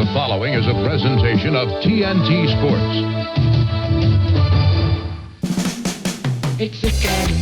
The following is a presentation of TNT Sports. It's a game.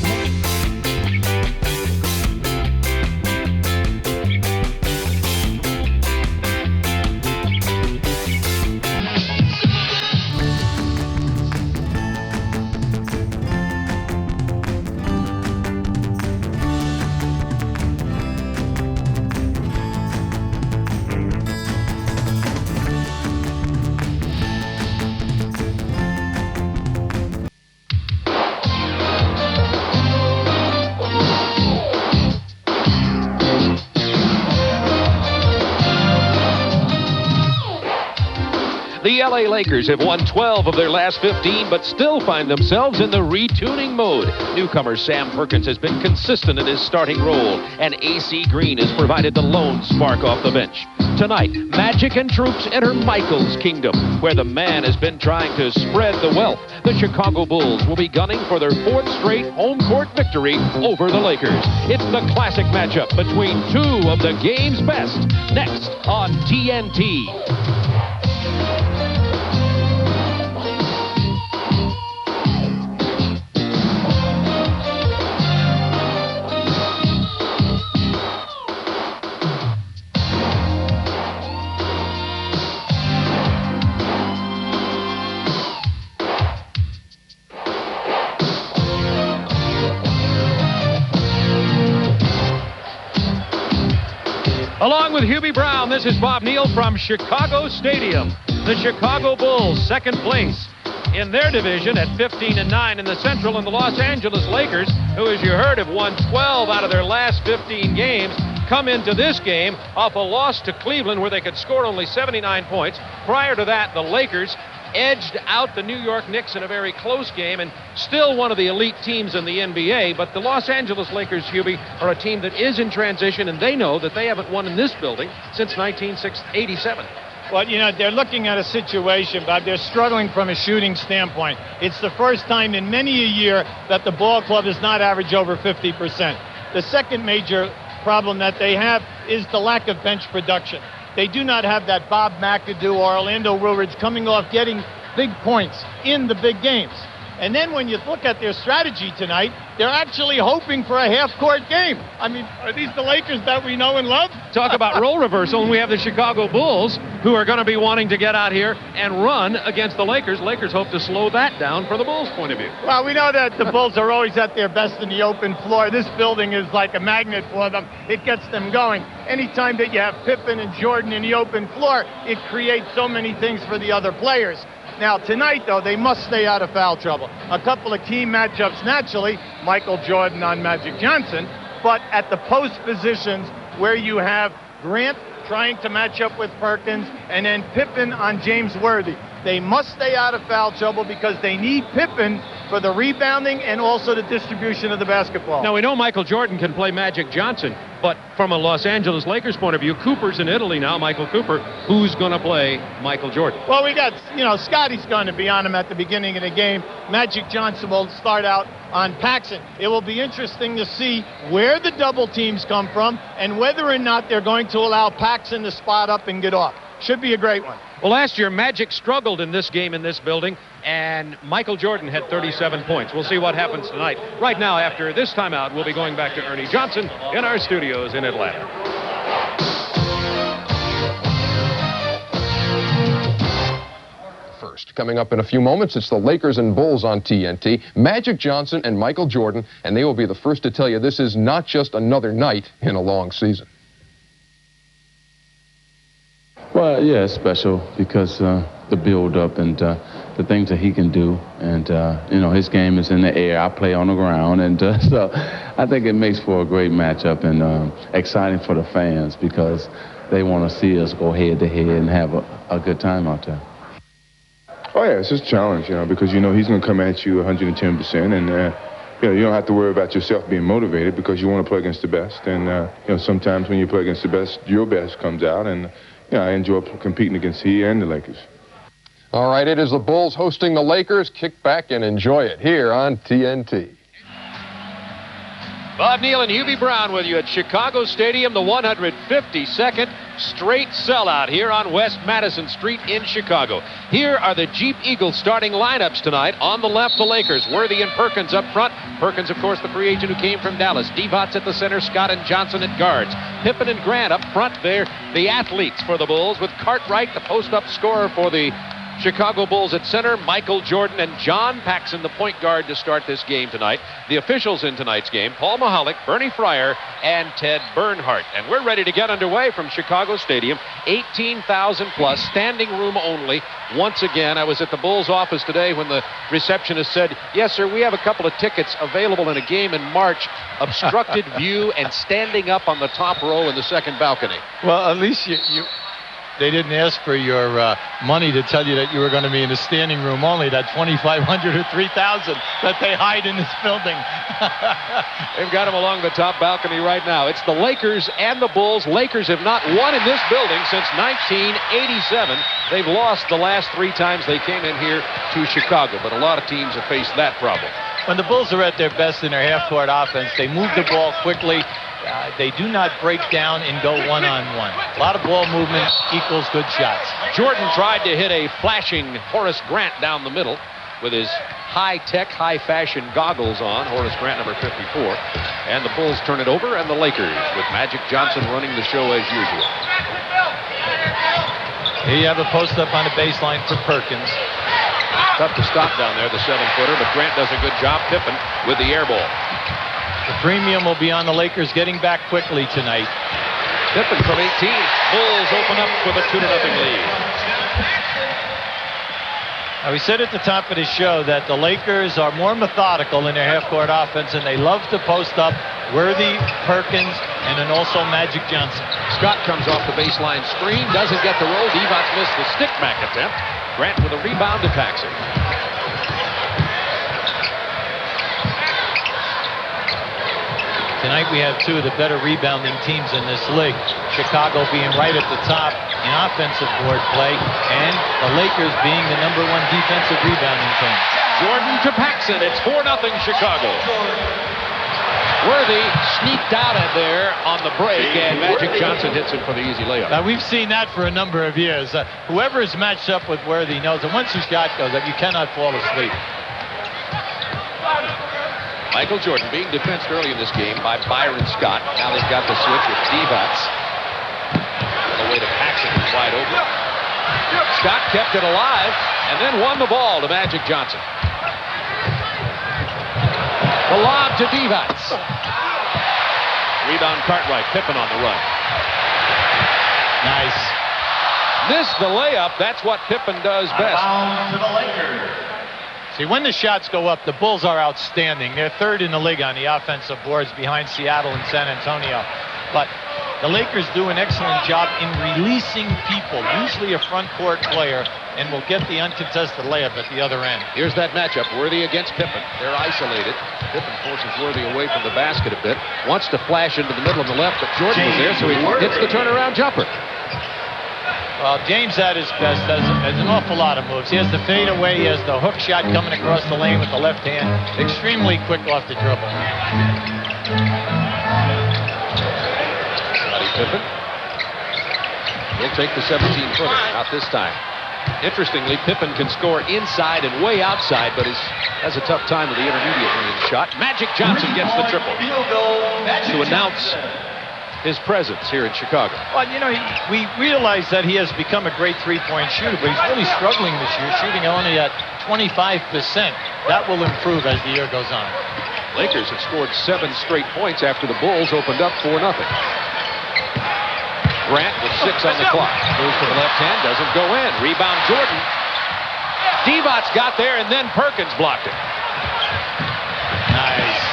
The LA Lakers have won 12 of their last 15, but still find themselves in the retuning mode. Newcomer Sam Perkins has been consistent in his starting role, and AC Green has provided the lone spark off the bench. Tonight, Magic and troops enter Michael's kingdom, where the man has been trying to spread the wealth. The Chicago Bulls will be gunning for their fourth straight home court victory over the Lakers. It's the classic matchup between two of the game's best. Next on TNT. Along with Hubie Brown, this is Bob Neal from Chicago Stadium. The Chicago Bulls, second place in their division at 15-9 in the Central, and the Los Angeles Lakers, who, as you heard, have won 12 out of their last 15 games, come into this game off a loss to Cleveland where they could score only 79 points. Prior to that, the Lakers edged out the New York Knicks in a very close game, and still one of the elite teams in the NBA. But the Los Angeles Lakers, Hubie, are a team that is in transition, and they know that they haven't won in this building since 1987. Well, you know, they're looking at a situation, Bob. They're struggling from a shooting standpoint. It's the first time in many a year that the ball club does not average over 50%. The second major problem that they have is the lack of bench production. They do not have that Bob McAdoo or Orlando Woolridge coming off getting big points in the big games. And then when you look at their strategy tonight, they're actually hoping for a half-court game. I mean, are these the Lakers that we know and love? Talk about role reversal, and we have the Chicago Bulls, who are going to be wanting to get out here and run against the Lakers. Lakers hope to slow that down from the Bulls' point of view. Well, we know that the Bulls are always at their best in the open floor. This building is like a magnet for them. It gets them going. Anytime that you have Pippen and Jordan in the open floor, it creates so many things for the other players. Now, tonight, though, they must stay out of foul trouble. A couple of key matchups, naturally, Michael Jordan on Magic Johnson, but at the post positions where you have Grant trying to match up with Perkins and then Pippen on James Worthy. They must stay out of foul trouble because they need Pippen for the rebounding and also the distribution of the basketball. Now, we know Michael Jordan can play Magic Johnson, but from a Los Angeles Lakers point of view, Cooper's in Italy now, Michael Cooper. Who's going to play Michael Jordan? Well, we got, Scotty's going to be on him at the beginning of the game. Magic Johnson will start out on Paxson. It will be interesting to see where the double teams come from and whether or not they're going to allow Paxson to spot up and get off. Should be a great one. Well, last year, Magic struggled in this game in this building, and Michael Jordan had 37 points. We'll see what happens tonight. Right now, after this timeout, we'll be going back to Ernie Johnson in our studios in Atlanta. First, coming up in a few moments, it's the Lakers and Bulls on TNT. Magic Johnson and Michael Jordan, and they will be the first to tell you this is not just another night in a long season. Well, yeah, it's special because the build-up and the things that he can do. And, his game is in the air. I play on the ground. And so I think it makes for a great matchup and exciting for the fans because they want to see us go head-to-head and have a good time out there. Oh, yeah, it's just a challenge, because, he's going to come at you 110%. And, you don't have to worry about yourself being motivated because you want to play against the best. And, sometimes when you play against the best, your best comes out. And, I enjoy competing against he and the Lakers. All right, it is the Bulls hosting the Lakers. Kick back and enjoy it here on TNT. Bob Neal and Hubie Brown with you at Chicago Stadium, the 152nd straight sellout here on West Madison Street in Chicago. Here are the Jeep Eagles starting lineups tonight. On the left, the Lakers. Worthy and Perkins up front. Perkins, of course, the free agent who came from Dallas. Divac at the center, Scott and Johnson at guards. Pippen and Grant up front. They're the athletes for the Bulls, with Cartwright, the post-up scorer for the Chicago Bulls at center, Michael Jordan and John Paxson, the point guard, to start this game tonight. The officials in tonight's game, Paul Mahalik, Bernie Fryer, and Ted Bernhardt. And we're ready to get underway from Chicago Stadium. 18,000 plus, standing room only. Once again, I was at the Bulls office today when the receptionist said, yes, sir, we have a couple of tickets available in a game in March. Obstructed view and standing up on the top row in the second balcony. Well, at least they didn't ask for your money to tell you that you were going to be in the standing room only, that 2,500 or 3,000 that they hide in this building. They've got them along the top balcony right now. It's the Lakers and the Bulls. Lakers have not won in this building since 1987. They've lost the last 3 times they came in here to Chicago, but a lot of teams have faced that problem. When the Bulls are at their best in their half-court offense, they move the ball quickly. They do not break down and go one-on-one. A lot of ball movement equals good shots. Jordan tried to hit a flashing Horace Grant down the middle with his high-tech, high-fashion goggles on. Horace Grant, number 54. And the Bulls turn it over, and the Lakers, with Magic Johnson running the show as usual. Here you have a post-up on the baseline for Perkins. Tough to stop down there, the 7-footer, but Grant does a good job. Pippen with the air ball. The premium will be on the Lakers getting back quickly tonight. Pippen from 18. Bulls open up with a 2-0 lead. Now, we said at the top of the show that the Lakers are more methodical in their half-court offense, and they love to post up Worthy, Perkins, and then also Magic Johnson. Scott comes off the baseline screen, doesn't get the roll. Divac missed the stick-back attempt. Grant with a rebound to Paxson. Tonight we have 2 of the better rebounding teams in this league. Chicago being right at the top in offensive board play, and the Lakers being the #1 defensive rebounding team. Jordan to Paxson. It's 4-0 Chicago. Worthy sneaked out of there on the break, and Magic Johnson hits him for the easy layup. Now, we've seen that for a number of years. Whoever is matched up with Worthy knows that once your shot goes up, you cannot fall asleep. Michael Jordan being defensed early in this game by Byron Scott. Now they've got the switch with Divac. The way to Paxson is wide open. Scott kept it alive and then won the ball to Magic Johnson. The lob to Divac. Rebound Cartwright. Pippen on the run. Nice. Missed the layup. That's what Pippen does best. To the Lakers. See, when the shots go up, the Bulls are outstanding. They're 3rd in the league on the offensive boards behind Seattle and San Antonio. But the Lakers do an excellent job in releasing people, usually a front court player, and will get the uncontested layup at the other end. Here's that matchup, Worthy against Pippen. They're isolated. Pippen forces Worthy away from the basket a bit. Wants to flash into the middle on the left, but Jordan was there, so he hits the turnaround jumper. Well, James at his best has an awful lot of moves. He has the fadeaway, he has the hook shot coming across the lane with the left hand. Extremely quick off the dribble. Scottie Pippen. He'll take the 17-footer, not this time. Interestingly, Pippen can score inside and way outside, but has a tough time with the intermediate range shot. Magic Johnson gets the triple to announce his presence here in Chicago. Well, you know, we realize that he has become a great three-point shooter, but he's really struggling this year, shooting only at 25%. That will improve as the year goes on. Lakers have scored 7 straight points after the Bulls opened up 4-0. Grant with 6 on the clock. Moves to the left hand, doesn't go in. Rebound Jordan. Divac got there, and then Perkins blocked it. Nice.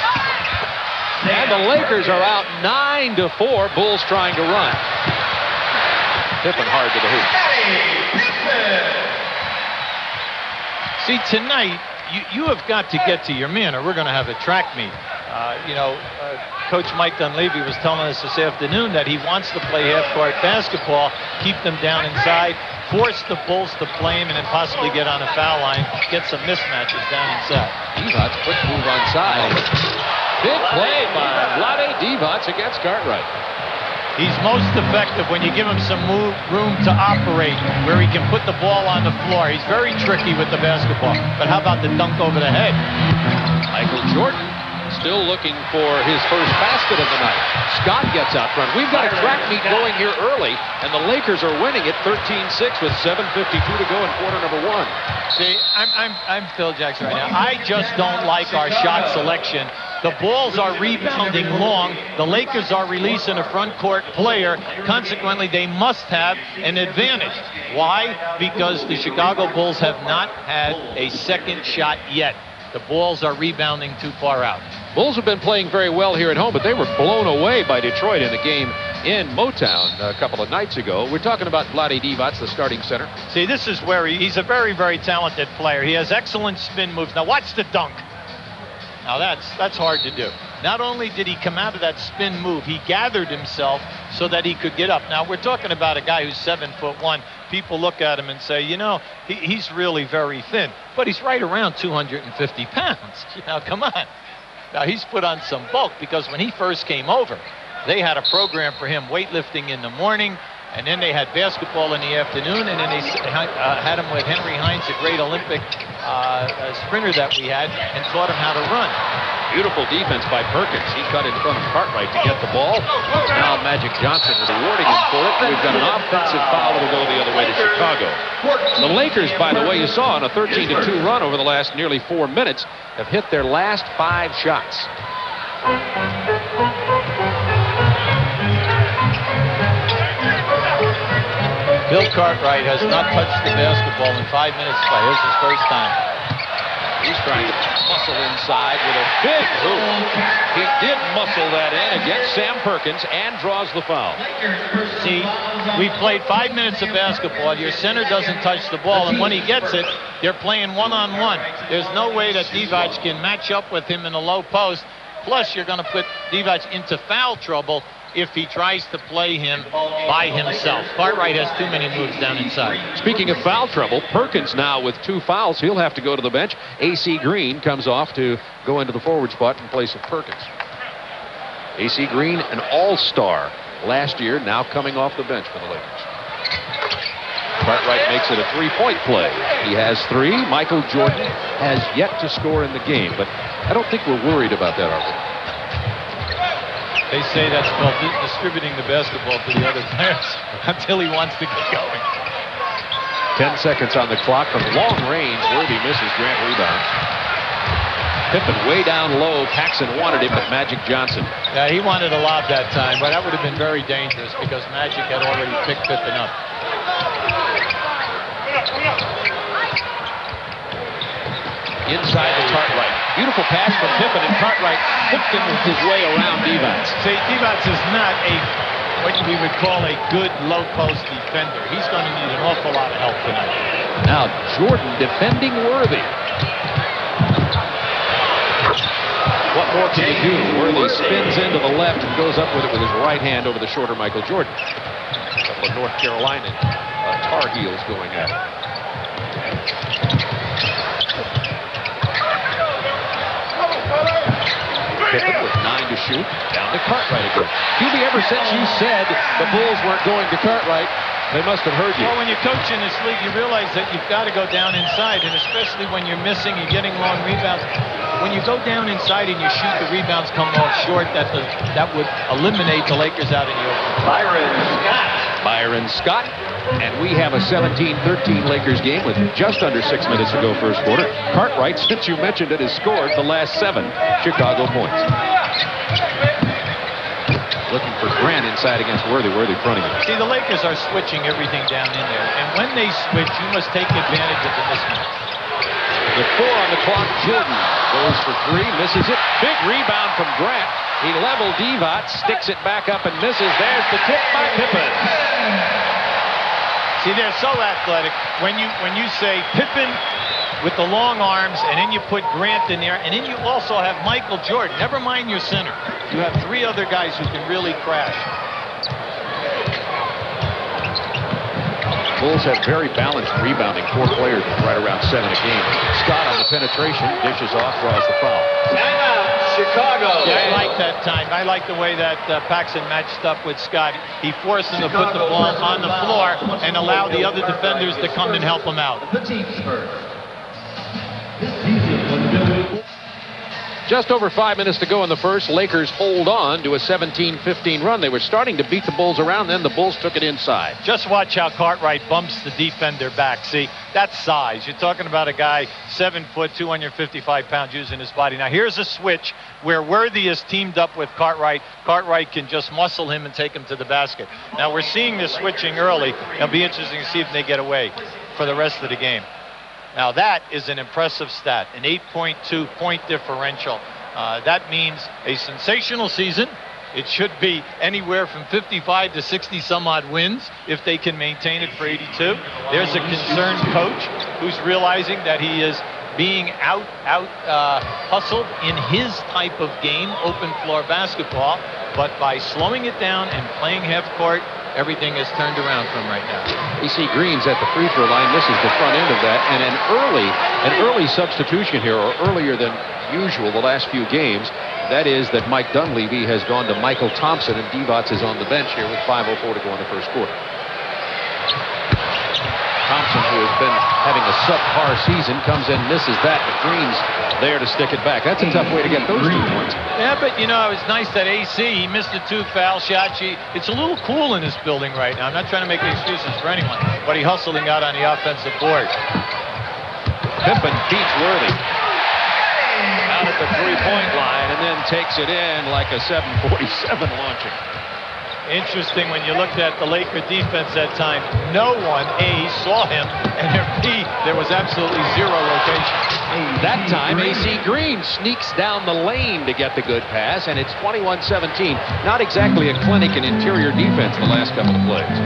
And the Lakers are out 9-4. Bulls trying to run. Pippen hard to the hoop. See, tonight, you have got to get to your man, or we're going to have a track meet. Coach Mike Dunleavy was telling us this afternoon that he wants to play half-court basketball, keep them down inside, force the Bulls to play him, and then possibly get on a foul line, get some mismatches down inside. Divac, quick move on side. Big play by Vlade Divac against Cartwright. He's most effective when you give him some room to operate, where he can put the ball on the floor. He's very tricky with the basketball. But how about the dunk over the head? Michael Jordan still looking for his first basket of the night. Scott gets out front. We've got a track meet going here early, and the Lakers are winning it 13-6 with 7:52 to go in quarter number 1. See, I'm Phil Jackson right now. I just don't like our shot selection. The balls are rebounding long. The Lakers are releasing a front court player. Consequently, they must have an advantage. Why? Because the Chicago Bulls have not had a second shot yet. The balls are rebounding too far out. Bulls have been playing very well here at home, but they were blown away by Detroit in the game in Motown a couple of nights ago. We're talking about Vlade Divac, the starting center. See, this is where he's a very, very talented player. He has excellent spin moves. Now watch the dunk. Now that's hard to do. Not only did he come out of that spin move, he gathered himself so that he could get up. Now we're talking about a guy who's 7'1". People look at him and say, you know, he's really very thin, but he's right around 250 pounds. Now come on. Now he's put on some bulk, because when he first came over, they had a program for him, weightlifting in the morning, and then they had basketball in the afternoon, and then they had him with Henry Hines, a great Olympic sprinter that we had, and taught him how to run. Beautiful defense by Perkins. He cut in front of Cartwright to get the ball. Now Magic Johnson is rewarding him for it. We've got an offensive foul that will go the other way to Chicago. The Lakers, by the way, you saw on a 13-2 run over the last nearly 4 minutes, have hit their last 5 shots. Bill Cartwright has not touched the basketball in 5 minutes. Here's his first time. He's trying to muscle inside with a big hoop. He did muscle that in against Sam Perkins and draws the foul. See, we played 5 minutes of basketball. Your center doesn't touch the ball, and when he gets it, they're playing one-on-one. There's no way that Divac can match up with him in the low post. Plus, you're going to put Divac into foul trouble if he tries to play him by himself. Cartwright has too many moves down inside. Speaking of foul trouble, Perkins now with 2 fouls. He'll have to go to the bench. A.C. Green comes off to go into the forward spot in place of Perkins. A.C. Green, an all-star last year, now coming off the bench for the Lakers. Cartwright makes it a 3-point play. He has 3. Michael Jordan has yet to score in the game, but I don't think we're worried about that, are we? They say that's called distributing the basketball to the other players until he wants to get going. 10 seconds on the clock from long range. Worthy misses. Grant rebound. Pippen way down low. Paxson wanted him, but Magic Johnson. Yeah, he wanted a lob that time, but that would have been very dangerous because Magic had already picked Pippen up. Inside to Cartwright. Beautiful pass from Pippen, and Cartwright hooked his way around Divac. See, Divac is not what we would call a good low-post defender. He's going to need an awful lot of help tonight. Now Jordan defending Worthy. What more can he do? Worthy spins into the left and goes up with it with his right hand over the shorter Michael Jordan. A couple of North Carolina Tar Heels going at it. Pippen with 9 to shoot. Down to Cartwright again. Hubie, ever since you said the Bulls weren't going to Cartwright, they must have heard you. Well, when you coach in this league, you realize that you've got to go down inside, and especially when you're missing, you're getting long rebounds. When you go down inside and you shoot, the rebounds come off short. That would eliminate the Lakers out in the open. Byron Scott. And we have a 17-13 Lakers game with just under 6 minutes to go first quarter. Cartwright, since you mentioned it, has scored the last 7 Chicago points. Looking for Grant inside against Worthy. Worthy fronting him. See, the Lakers are switching everything down in there. And when they switch, you must take advantage of the mismatch. With 4 on the clock, Jordan goes for 3, misses it. Big rebound from Grant. He leveled Divac, sticks it back up and misses. There's the tip by Pippen. See, they're so athletic. When you say Pippen with the long arms, and then you put Grant in there, and then you also have Michael Jordan. Never mind your center. You have 3 other guys who can really crash. Bulls have very balanced rebounding. 4 players with right around 7 a game. Scott on the penetration, dishes off, draws the foul. Chicago. Yeah, I like that time. I like the way that Paxson matched up with Scott. He forced him to put the ball on the floor and allow the other defenders to come and help him out. Just over 5 minutes to go in the first. Lakers hold on to a 17-15 run. They were starting to beat the Bulls around, then the Bulls took it inside. Just watch how Cartwright bumps the defender back. See, that's size. You're talking about a guy 7 foot, 255 pounds using his body. Now here's a switch where Worthy is teamed up with Cartwright. Cartwright can just muscle him and take him to the basket. Now we're seeing this switching early. It'll be interesting to see if they get away for the rest of the game. Now that is an impressive stat, an 8.2 point differential. That means a sensational season. It should be anywhere from 55 to 60 some odd wins if they can maintain it for 82. There's a concerned coach who's realizing that he is being hustled in his type of game, open floor basketball, but by slowing it down and playing half court, everything is turned around for him right now. AC Green's at the free throw line. This is the front end of that, and an early substitution here, or earlier than usual the last few games. That is that Mike Dunleavy has gone to Michael Thompson, and Divac is on the bench here with 5:04 to go in the first quarter. Thompson, who has been having a subpar season, comes in, misses that, but Green's there to stick it back. That's a tough way to get those 2 points. Yeah, but you know, it was nice that AC, he missed the 2 foul shots. It's a little cool in this building right now. I'm not trying to make excuses for anyone, but he hustling out on the offensive board. Pippen beats Worthy out at the three-point line and then takes it in like a 747 launching. Interesting when you looked at the Laker defense that time. No one, A, saw him, and B, there was absolutely zero rotation. That time, AC Green sneaks down the lane to get the good pass, and it's 21-17. Not exactly a clinic in interior defense the last couple of plays.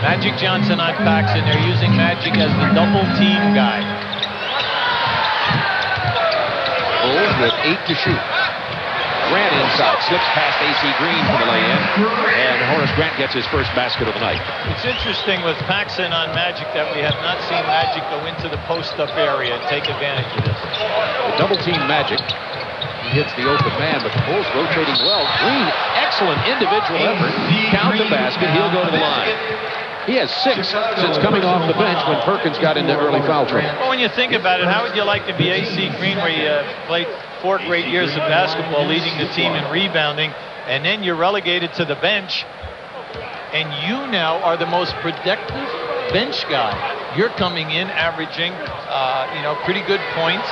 Magic Johnson on Paxson. They're using Magic as the double team guy. Bulls with 8 to shoot. Grant inside, slips past AC Green for the lay-in, and Horace Grant gets his first basket of the night. It's interesting with Paxson on Magic that we have not seen Magic go into the post-up area and take advantage of this. The double-team Magic. He hits the open man, but the Bulls rotating well. Green, excellent individual effort. Count the basket, he'll go to the line. He has 6 since coming off the bench when Perkins got into early foul trouble. Well, when you think about it, how would you like to be AC Green, where you played 4 great years of basketball, leading the team in rebounding, and then you're relegated to the bench, and you now are the most productive bench guy. You're coming in averaging, pretty good points.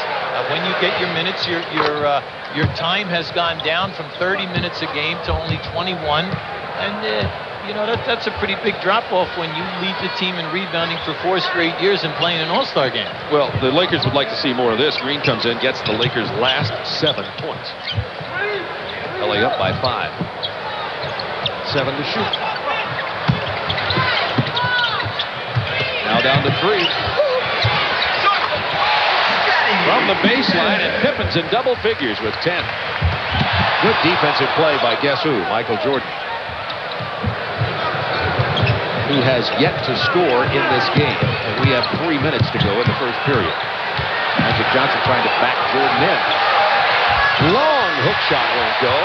When you get your minutes, your time has gone down from 30 minutes a game to only 21, and that's a pretty big drop-off when you lead the team in rebounding for 4 straight years and playing an all-star game. Well, the Lakers would like to see more of this. Green comes in, gets the Lakers' last 7 points. LA up by 5. 7 to shoot. Now down to 3. From the baseline, and Pippen's in double figures with 10. Good defensive play by guess who? Michael Jordan, who has yet to score in this game. And we have 3 minutes to go in the first period. Magic Johnson trying to back Jordan in. Long hook shot won't go.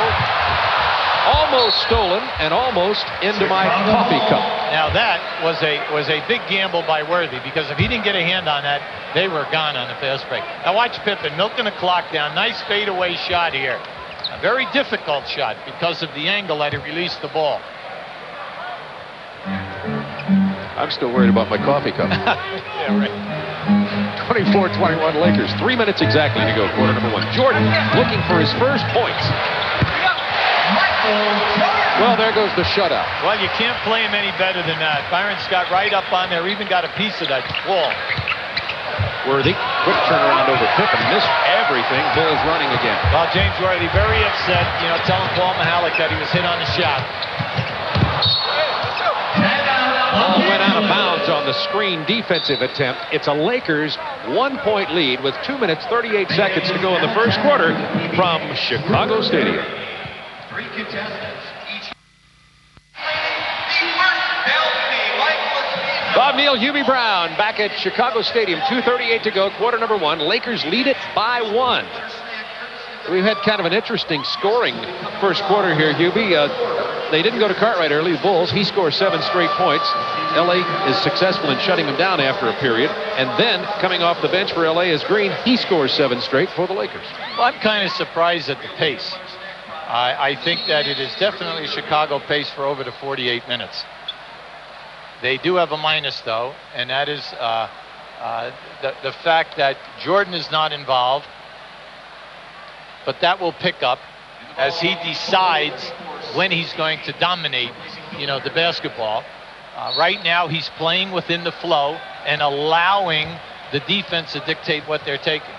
Almost stolen and almost into my coffee cup. Now that was a big gamble by Worthy, because if he didn't get a hand on that, they were gone on the fast break. Now watch Pippen milking the clock down. Nice fadeaway shot here. A very difficult shot because of the angle that he released the ball. I'm still worried about my coffee cup. Yeah, right. 24-21 Lakers. 3 minutes exactly to go, quarter number 1. Jordan looking for his first points. Well, there goes the shutout. Well, you can't play him any better than that. Byron Scott right up on there, even got a piece of that ball. Worthy, quick turnaround over Pippen, missed everything. Bulls running again. Well, James Worthy very upset, telling Paul Mahalik that he was hit on the shot. Ball went out of bounds on the screen defensive attempt. It's a Lakers 1-point lead with 2 minutes, 38 seconds to go in the first quarter from Chicago Stadium. Bob Neal, Hubie Brown back at Chicago Stadium. 2:38 to go, quarter number 1. Lakers lead it by 1. We've had kind of an interesting scoring first quarter here, Hubie. They didn't go to Cartwright early, the Bulls. He scores 7 straight points. L.A. is successful in shutting him down after a period. And then, coming off the bench for L.A. is Green. He scores 7 straight for the Lakers. Well, I'm kind of surprised at the pace. I think that it is definitely a Chicago pace for over the 48 minutes. They do have a minus, though, and that is the fact that Jordan is not involved. But that will pick up as he decides when he's going to dominate, the basketball. Right now, he's playing within the flow and allowing the defense to dictate what they're taking.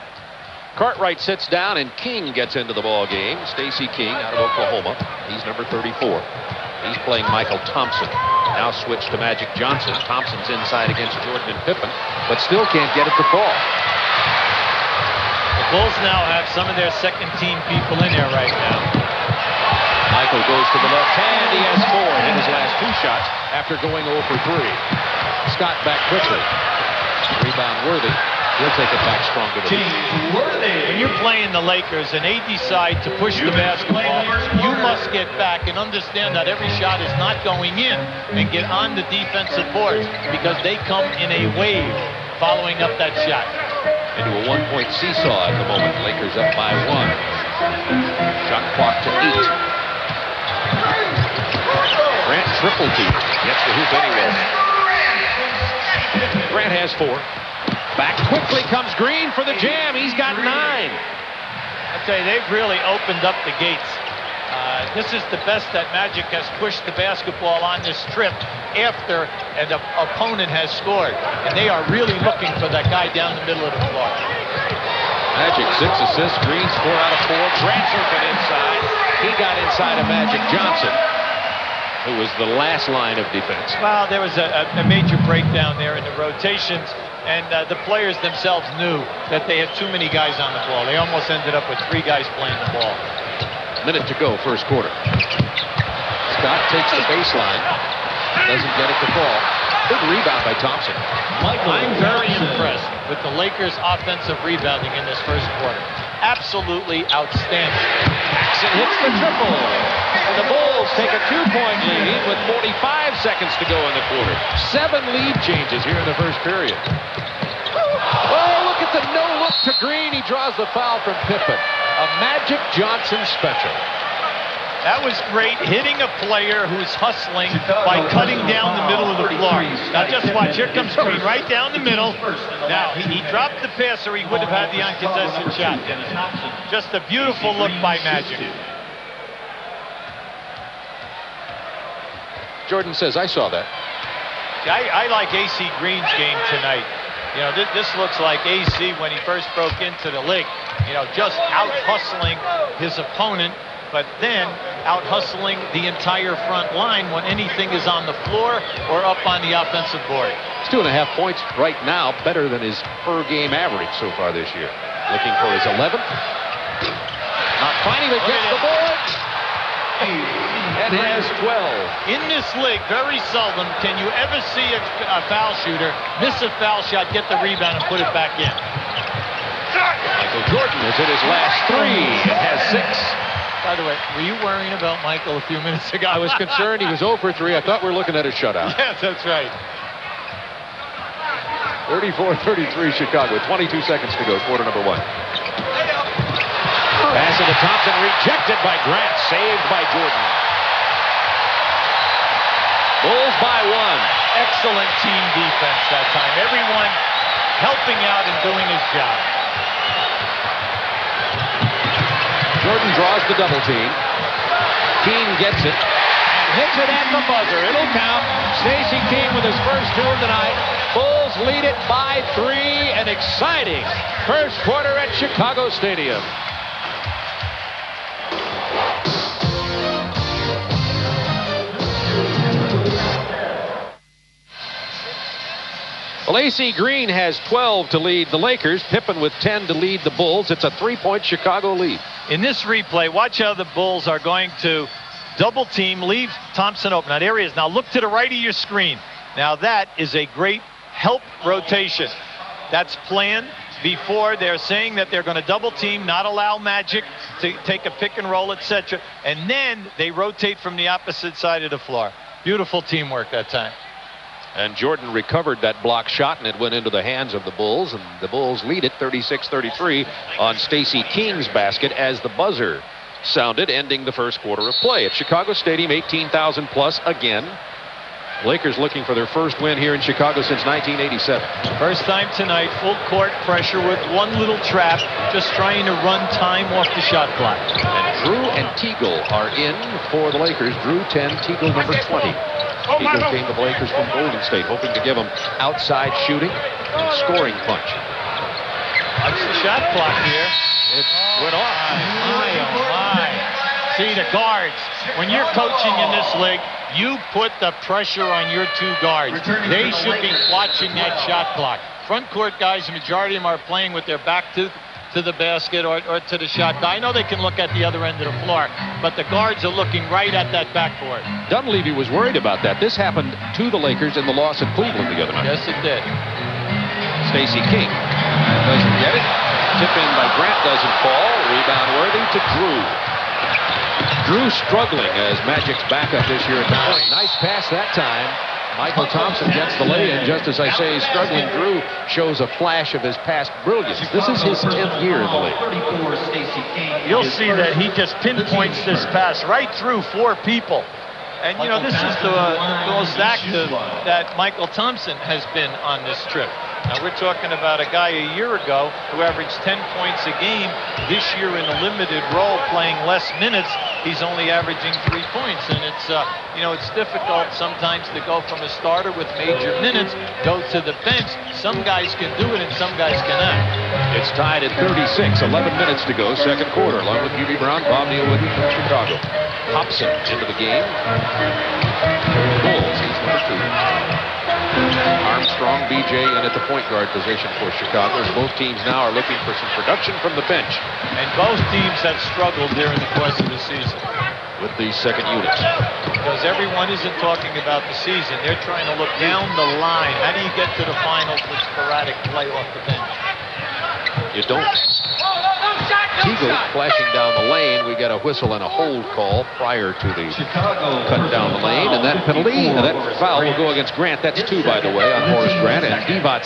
Cartwright sits down, and King gets into the ball game. Stacey King out of Oklahoma. He's number 34. He's playing Michael Thompson. Now switched to Magic Johnson. Thompson's inside against Jordan and Pippen, but still can't get it to fall. The Bulls now have some of their second-team people in there right now. Michael goes to the left hand. He has 4 in his last 2 shots after going 0 for 3. Scott back quickly. Rebound Worthy. He'll take it back strong to the lead. When you're playing the Lakers and they decide to push the basketball, you must get back and understand that every shot is not going in and get on the defensive boards because they come in a wave following up that shot. Into a 1-point seesaw at the moment. Lakers up by 1. Shot clock to 8. Grant triple team. Gets the hoop anyway. Grant has 4. Back quickly comes Green for the jam. He's got 9. I tell you, they've really opened up the gates. This is the best that Magic has pushed the basketball on this trip after an opponent has scored. And they are really looking for that guy down the middle of the floor. Magic 6 assists. Green's 4 out of 4. Grant's open inside. He got inside of Magic Johnson, who was the last line of defense. Well, there was a major breakdown there in the rotations. And the players themselves knew that they had too many guys on the ball. They almost ended up with 3 guys playing the ball. Minute to go, first quarter. Scott takes the baseline. Doesn't get it to fall. Big rebound by Thompson. I'm very impressed with the Lakers' offensive rebounding in this first quarter. Absolutely outstanding. Jackson hits the triple. And the Bulls take a 2-point lead with 45 seconds to go in the quarter. 7 lead changes here in the first period. Oh, look at the no-look to Green. He draws the foul from Pippen. A Magic Johnson special. That was great, hitting a player who's hustling by cutting down the middle of the floor. Now just watch, here comes Green right down the middle. Now he dropped the pass or he would have had the uncontested shot. Just a beautiful look by Magic. Jordan says, I saw that. I like AC Green's game tonight. This looks like AC when he first broke into the league. Just out hustling his opponent, but then out hustling the entire front line when anything is on the floor or up on the offensive board. It's 2.5 points right now, better than his per game average so far this year. Looking for his 11th. Not finding it, gets the board. And has 12. In this league, very seldom can you ever see a foul shooter miss a foul shot, get the rebound, and put it back in. Michael Jordan has hit his last 3 and has 6. By the way, were you worrying about Michael a few minutes ago? I was concerned. He was 0 for 3. I thought we were looking at a shutout. Yes, that's right. 34-33 Chicago. 22 seconds to go. Quarter number 1. Pass into Thompson, rejected by Grant, saved by Jordan. Bulls by 1. Excellent team defense that time. Everyone helping out and doing his job. Jordan draws the double team. King gets it and hits it at the buzzer. It'll count. Stacey King with his first 2 of the night. Bulls lead it by 3. An exciting first quarter at Chicago Stadium. Well, AC Green has 12 to lead the Lakers. Pippen with 10 to lead the Bulls. It's a 3-point Chicago lead. In this replay, watch how the Bulls are going to double team, leave Thompson open. Now, there he is. Now, look to the right of your screen. Now, that is a great help rotation. That's planned before. They're saying that they're going to double team, not allow Magic to take a pick and roll, etc. And then they rotate from the opposite side of the floor. Beautiful teamwork that time. And Jordan recovered that block shot, and it went into the hands of the Bulls, and the Bulls lead it 36-33 on Stacey King's basket as the buzzer sounded, ending the first quarter of play. At Chicago Stadium, 18,000 plus again. Lakers looking for their first win here in Chicago since 1987. First time tonight, full court pressure with one little trap, just trying to run time off the shot clock. And Drew and Teagle are in for the Lakers. Drew 10, Teagle number 20. Teagle came to the Lakers from Golden State, hoping to give them outside shooting and scoring punch. Watch the shot clock here. It went off. My, oh my. See the guards. When you're coaching in this league, you put the pressure on your two guards. They should be watching that shot clock. Front court guys, the majority of them are playing with their back to the basket or to the shot. I know they can look at the other end of the floor, but the guards are looking right at that backboard. Dunleavy was worried about that. This happened to the Lakers in the loss at Cleveland the other night. Yes, it did. Stacey King doesn't get it. Tip in by Grant doesn't fall. Rebound worthy to Drew. Drew struggling as Magic's backup this year at the point. Nice pass that time. Michael Thompson gets the lay-in. Just as I say, struggling Drew shows a flash of his past brilliance. This is his 10th year in the league. You'll see that he just pinpoints this pass right through four people. And, you know, this is the most active that Michael Thompson has been on this trip. Now, we're talking about a guy a year ago who averaged 10 points a game. This year in a limited role, playing less minutes, he's only averaging 3 points. And it's, you know, it's difficult sometimes to go from a starter with major minutes, go to the bench. Some guys can do it and some guys cannot. It's tied at 36, 11 minutes to go, second quarter. Along with Hubie Brown, Bob Neal with you from Chicago. Hobson into the game. Bulls, he's number 2. Armstrong, BJ, in at the point guard position for Chicago. Both teams now are looking for some production from the bench. And both teams have struggled during the course of the season with these second units. Because everyone isn't talking about the season. They're trying to look down the line. How do you get to the finals with sporadic play off the bench? You don't. Teagle flashing down the lane. We get a whistle and a hold call prior to the cut down the lane. And that penalty, that foul will go against Grant. That's 2, by the way, on Horace Grant. And Divac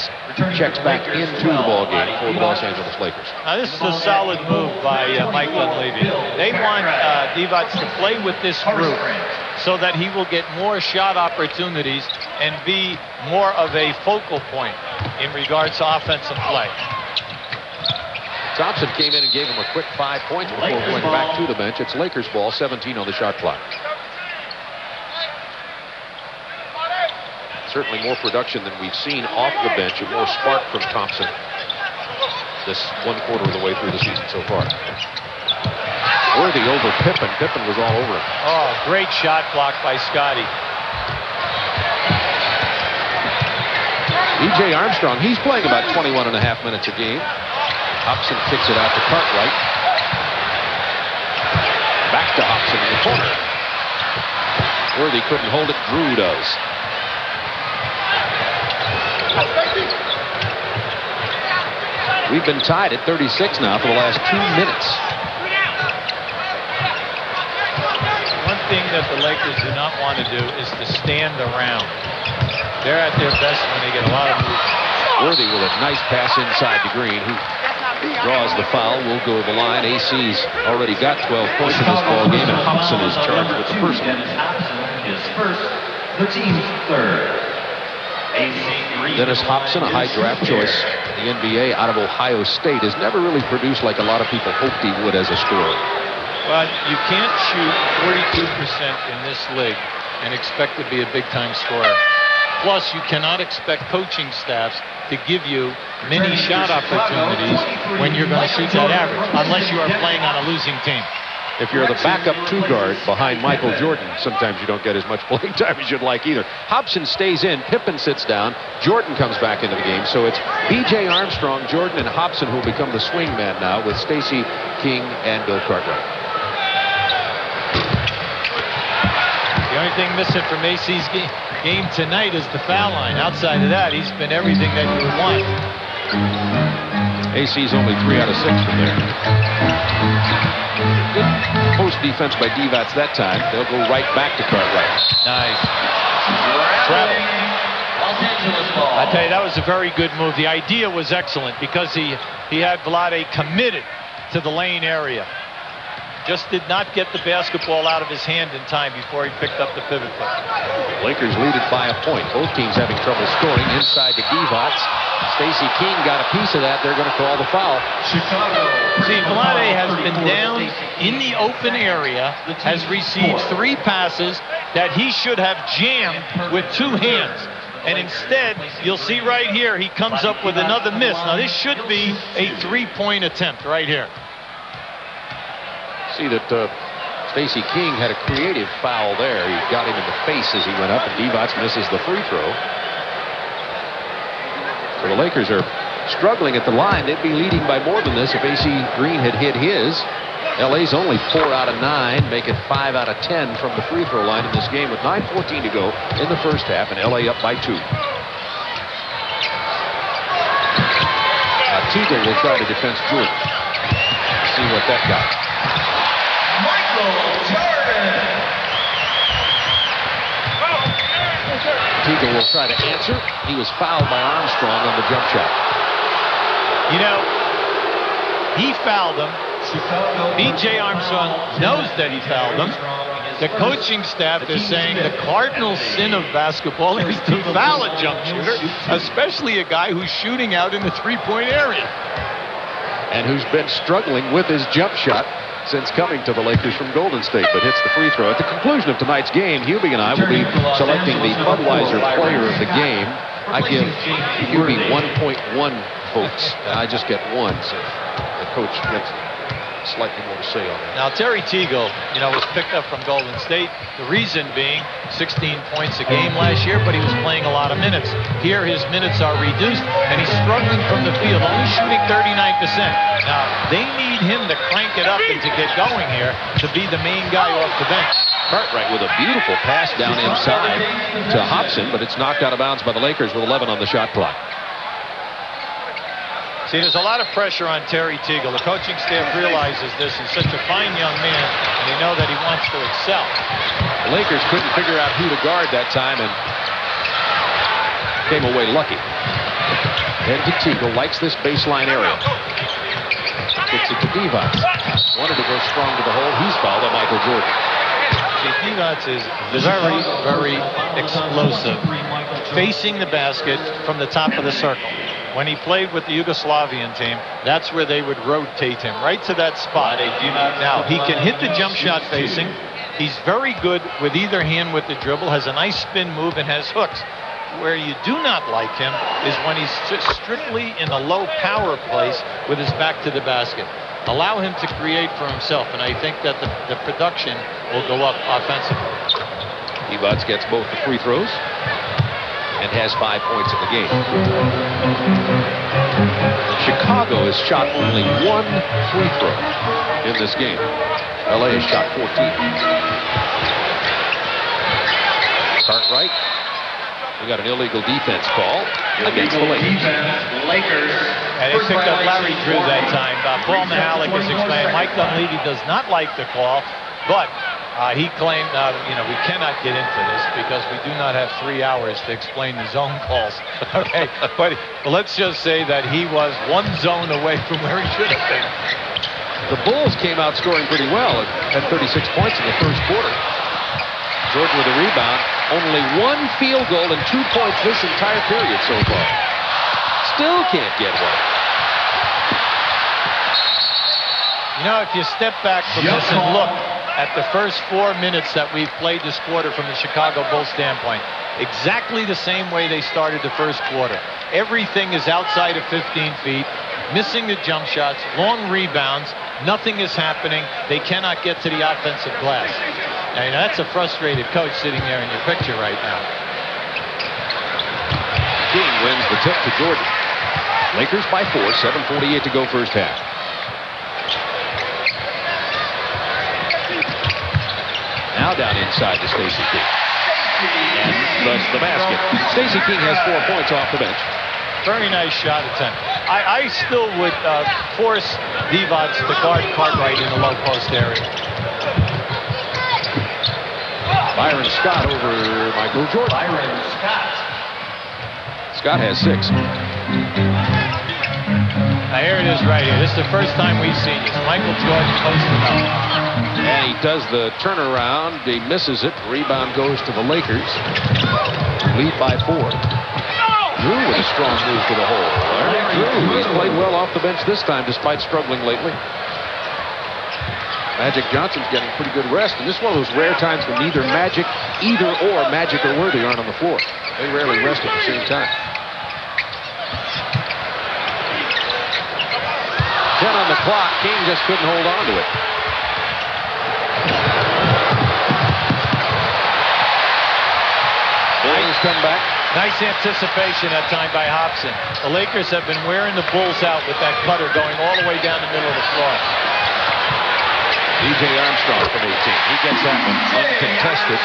checks back into the ball game for the Los Angeles Lakers. Now, this is a solid move by Mike Dunleavy. They want Divac to play with this group so that he will get more shot opportunities and be more of a focal point in regards to offensive play. Thompson came in and gave him a quick 5 points before going back to the bench. It's Lakers ball, 17 on the shot clock. Certainly more production than we've seen off the bench and more spark from Thompson this 1/4 of the way through the season so far. Worthy over Pippen. Pippen was all over him. Oh, great shot block by Scotty. E.J. Armstrong, he's playing about 21.5 minutes a game. Hobson kicks it out to Cartwright. Back to Hobson in the corner. Worthy couldn't hold it. Drew does. We've been tied at 36 now for the last 2 minutes. One thing that the Lakers do not want to do is to stand around. They're at their best when they get a lot of movement. Worthy with a nice pass inside the green. He draws the foul, will go to the line. AC's already got 12 points in this ball game, and Hobson is charged with the first one. The team's third. Dennis Hobson, a high draft choice in the NBA out of Ohio State, has never really produced like a lot of people hoped he would as a scorer. Well, you can't shoot 42% in this league and expect to be a big-time scorer. Plus, you cannot expect coaching staffs to give you many shot opportunities when you're going to shoot that average, unless you are playing on a losing team. If you're the backup 2 guard behind Michael Jordan, sometimes you don't get as much playing time as you'd like either. Hobson stays in, Pippen sits down, Jordan comes back into the game. So it's B.J. Armstrong, Jordan, and Hobson who will become the swing man now with Stacey King and Bill Cartwright. The only thing missing from AC's game tonight is the foul line. Outside of that, he's been everything that you would want. AC's only 3 out of 6 from there. Good post defense by Divac that time. They'll go right back to Cartwright. Nice. Travel. I tell you, that was a very good move. The idea was excellent because he had Vlade committed to the lane area. Just did not get the basketball out of his hand in time before he picked up the pivot foot. Lakers lead it by a point. Both teams having trouble scoring inside to Divac. Stacey King got a piece of that. They're going to call the foul. Chicago. See, Vlade has been down in the open area, has received 3 passes that he should have jammed with 2 hands. And instead, you'll see right here, he comes up with another miss. Now, this should be a 3-point attempt right here. See that Stacey King had a creative foul there. He got him in the face as he went up, and Divac misses the free throw. So the Lakers are struggling at the line. They'd be leading by more than this if AC Green had hit his. LA's only 4 out of 9, make it 5 out of 10 from the free throw line in this game with 9:14 to go in the first half, and LA up by 2. Teagle will try to defense Jordan. See what that got. Teagle will try to answer. He was fouled by Armstrong on the jump shot. You know, he fouled him. B.J. Armstrong knows that he fouled him. The coaching staff is saying the cardinal sin of basketball is to foul a jump shooter, especially a guy who's shooting out in the 3-point area. And who's been struggling with his jump shot since coming to the Lakers from Golden State, but hits the free throw. At the conclusion of tonight's game, Hubie and I will be selecting the Budweiser player of the game. I give Hubie 1.1 votes, and I just get 1, so the coach gets slightly more to say on that. Now, Terry Teagle, was picked up from Golden State. The reason being 16 points a game last year, but he was playing a lot of minutes. Here, his minutes are reduced, and he's struggling from the field, only shooting 39%. Now, they need him to crank it up and to get going here to be the main guy off the bench. Cartwright with a beautiful pass down inside to Hobson, but it's knocked out of bounds by the Lakers with 11 on the shot clock. See, there's a lot of pressure on Terry Teagle. The coaching staff realizes this. He's such a fine young man, and they know that he wants to excel. The Lakers couldn't figure out who to guard that time and came away lucky. Then to Teagle, likes this baseline area. Kicks it to Divac. Wanted to go strong to the hole. He's fouled by Michael Jordan. See, Divac is very, very explosive, facing the basket from the top of the circle. When he played with the Yugoslavian team, that's where they would rotate him, right to that spot. Now, he can hit the jump shot facing. He's very good with either hand with the dribble, has a nice spin move, and has hooks. Where you do not like him is when he's just strictly in a low power place with his back to the basket. Allow him to create for himself, and I think that the production will go up offensively. Divac gets both the free throws and has 5 points in the game. Chicago has shot only 1 free throw in this game. LA has shot 14. Cartwright. We got an illegal defense call against the Lakers. And they picked up Larry Drew that time. Paul Mahalik has explained Mike Dunleavy does not like the call, but he claimed, we cannot get into this because we do not have 3 hours to explain the zone calls. Okay, but let's just say that he was 1 zone away from where he should have been. The Bulls came out scoring pretty well at 36 points in the first quarter. Jordan with a rebound. Only 1 field goal and 2 points this entire period so far. Still can't get one. If you step back from this and look at the first 4 minutes that we've played this quarter from the Chicago Bulls standpoint, exactly the same way they started the first quarter. Everything is outside of 15 feet, missing the jump shots, long rebounds, nothing is happening. They cannot get to the offensive glass. Now, that's a frustrated coach sitting there in your picture right now. King wins the tip to Jordan. Lakers by 4, 7:48 to go first half. Now down inside to Stacey King. And thus the basket. Stacey King has 4 points off the bench. Very nice shot attempt. I still would force Divac to guard Cartwright in the low post area. Byron Scott over Michael Jordan. Byron Scott. Scott has 6. Now here it is right here. This is the first time we've seen this. Michael Jordan posting up. And he does the turnaround. He misses it. Rebound goes to the Lakers. Lead by 4. Drew with a strong move to the hole. Drew has played well off the bench this time despite struggling lately. Magic Johnson's getting pretty good rest, and this is one of those rare times when either Magic or Worthy aren't on the floor. They rarely rest at the same time. 10 on the clock. King just couldn't hold on to it. Bulls come back. Nice anticipation that time by Hobson. The Lakers have been wearing the Bulls out with that cutter going all the way down the middle of the floor. DJ Armstrong from 18. He gets that one uncontested.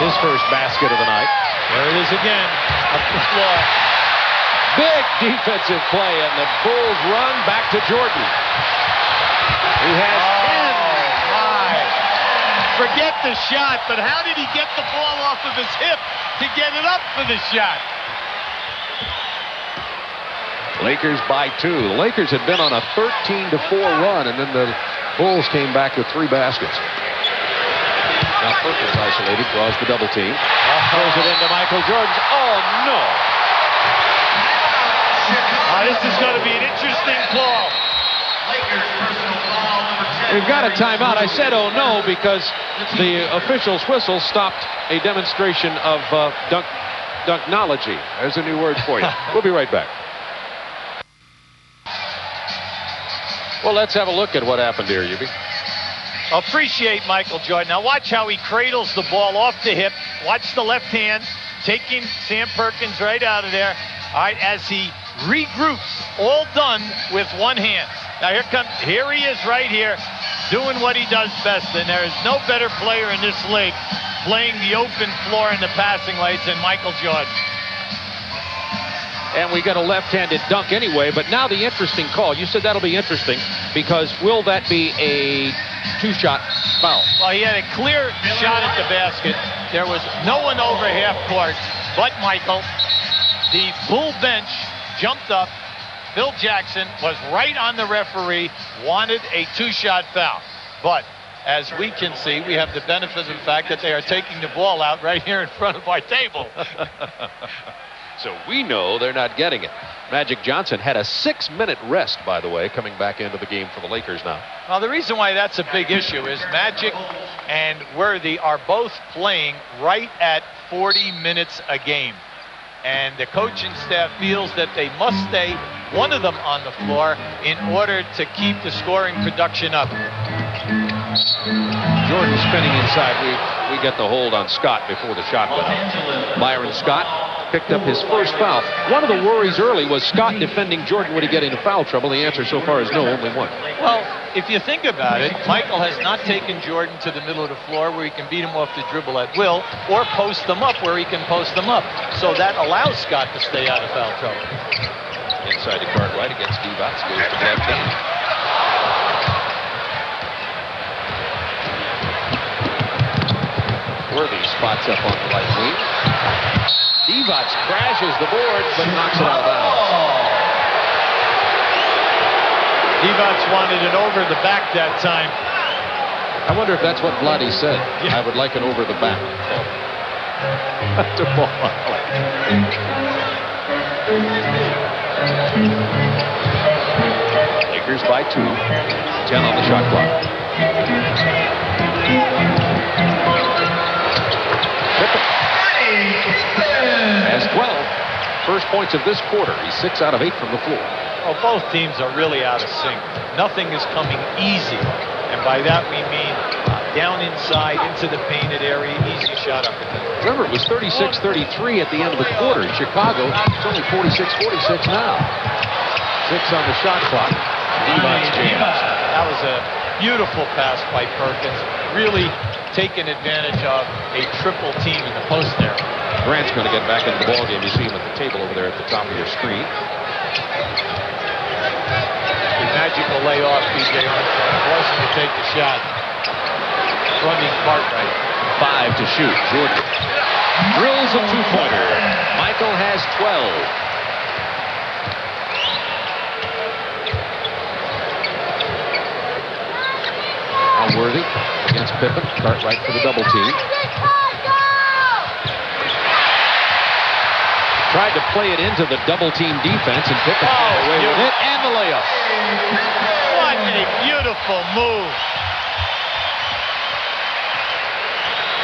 His first basket of the night. There it is again, up the floor. Big defensive play, and the Bulls run back to Jordan. He has 10. My. Forget the shot, but how did he get the ball off of his hip to get it up for the shot? Lakers by 2. The Lakers had been on a 13-4 run, and then the Bulls came back with 3 baskets. Now Perkins isolated, draws the double team. Throws it into Michael Jordan. Oh, no. This is going to be an interesting call. We've got a timeout. I said, oh, no, because the official's whistle stopped a demonstration of dunknology. There's a new word for you. We'll be right back. Well, let's have a look at what happened here, Yubi. Appreciate Michael Jordan. Now watch how he cradles the ball off the hip. Watch the left hand, taking Sam Perkins right out of there. All right, as he regroups, all done with one hand. Now here he is right here, doing what he does best, and there is no better player in this league playing the open floor in the passing lanes than Michael Jordan. And we got a left-handed dunk anyway, but now the interesting call. You said that'll be interesting because will that be a 2-shot foul? Well, he had a clear shot at the basket. There was no one over half court but Michael. The full bench jumped up. Phil Jackson was right on the referee, wanted a 2-shot foul. But as we can see, we have the benefit of the fact that they are taking the ball out right here in front of our table. So we know they're not getting it. Magic Johnson had a 6-minute rest, by the way, coming back into the game for the Lakers now. Well, the reason why that's a big issue is Magic and Worthy are both playing right at 40 minutes a game. And the coaching staff feels that they must stay, one of them on the floor, in order to keep the scoring production up. Jordan spinning inside. We get the hold on Scott before the shot went out. Byron Scott picked up his first foul. One of the worries early was Scott defending Jordan. Would he get into foul trouble? The answer so far is no, only one. Well, if you think about it, Michael has not taken Jordan to the middle of the floor where he can beat him off the dribble at will, or post them up where he can post them up. So that allows Scott to stay out of foul trouble. Inside to Cartwright against Divac. Goes to the left hand. Worthy spots up on the right wing. Divac crashes the board, but knocks it out of bounds. Divac wanted it over the back that time. I wonder if that's what Vladdy said. Yeah. I would like it over the back. To ball out. Lakers by 2. 10 on the shot clock. Has 12. First points of this quarter. He's 6 out of 8 from the floor. Well, both teams are really out of sync. Nothing is coming easy. And by that we mean down inside, into the painted area, easy shot up. Remember, it was 36-33 at the end of the quarter. In Chicago, it's only 46-46 now. 6 on the shot clock. Divac James. That was a beautiful pass by Perkins. Really taking advantage of a triple team in the post area. Grant's going to get back into the ballgame. You see him at the table over there at the top of your screen. The Magic will lay off B.J. Armstrong, force him to take the shot. Running Cartwright. 5 to shoot. Jordan drills a two-pointer. Michael has 12. Now Worthy against Pippen. Cartwright for the double team. Tried to play it into the double team defense, and Pippen got away with it, and the layup. What a beautiful move.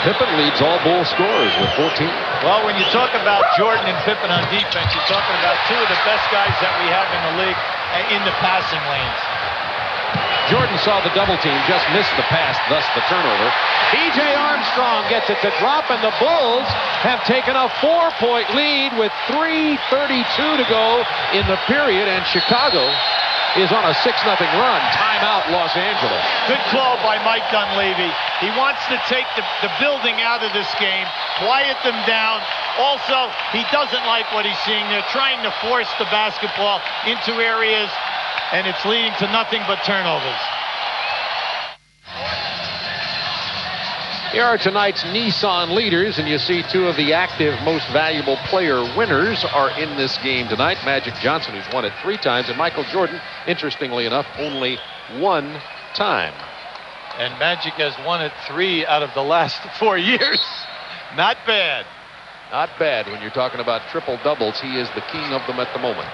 Pippen leads all Bull scorers with 14. Well, when you talk about Jordan and Pippen on defense, you're talking about two of the best guys that we have in the league in the passing lanes. Jordan saw the double team, just missed the pass, thus the turnover. B.J. Armstrong gets it to drop, and the Bulls have taken a 4-point lead with 3:32 to go in the period, and Chicago is on a 6-0 run. Timeout, Los Angeles. Good call by Mike Dunleavy. He wants to take the building out of this game, quiet them down. Also, he doesn't like what he's seeing. They're trying to force the basketball into areas, and it's leading to nothing but turnovers. Here are tonight's Nissan leaders, and you see two of the active most valuable player winners are in this game tonight. Magic Johnson, who's won it 3 times, and Michael Jordan, interestingly enough, only 1 time. And Magic has won it 3 out of the last 4 years. Not bad. Not bad when you're talking about triple doubles. He is the king of them at the moment.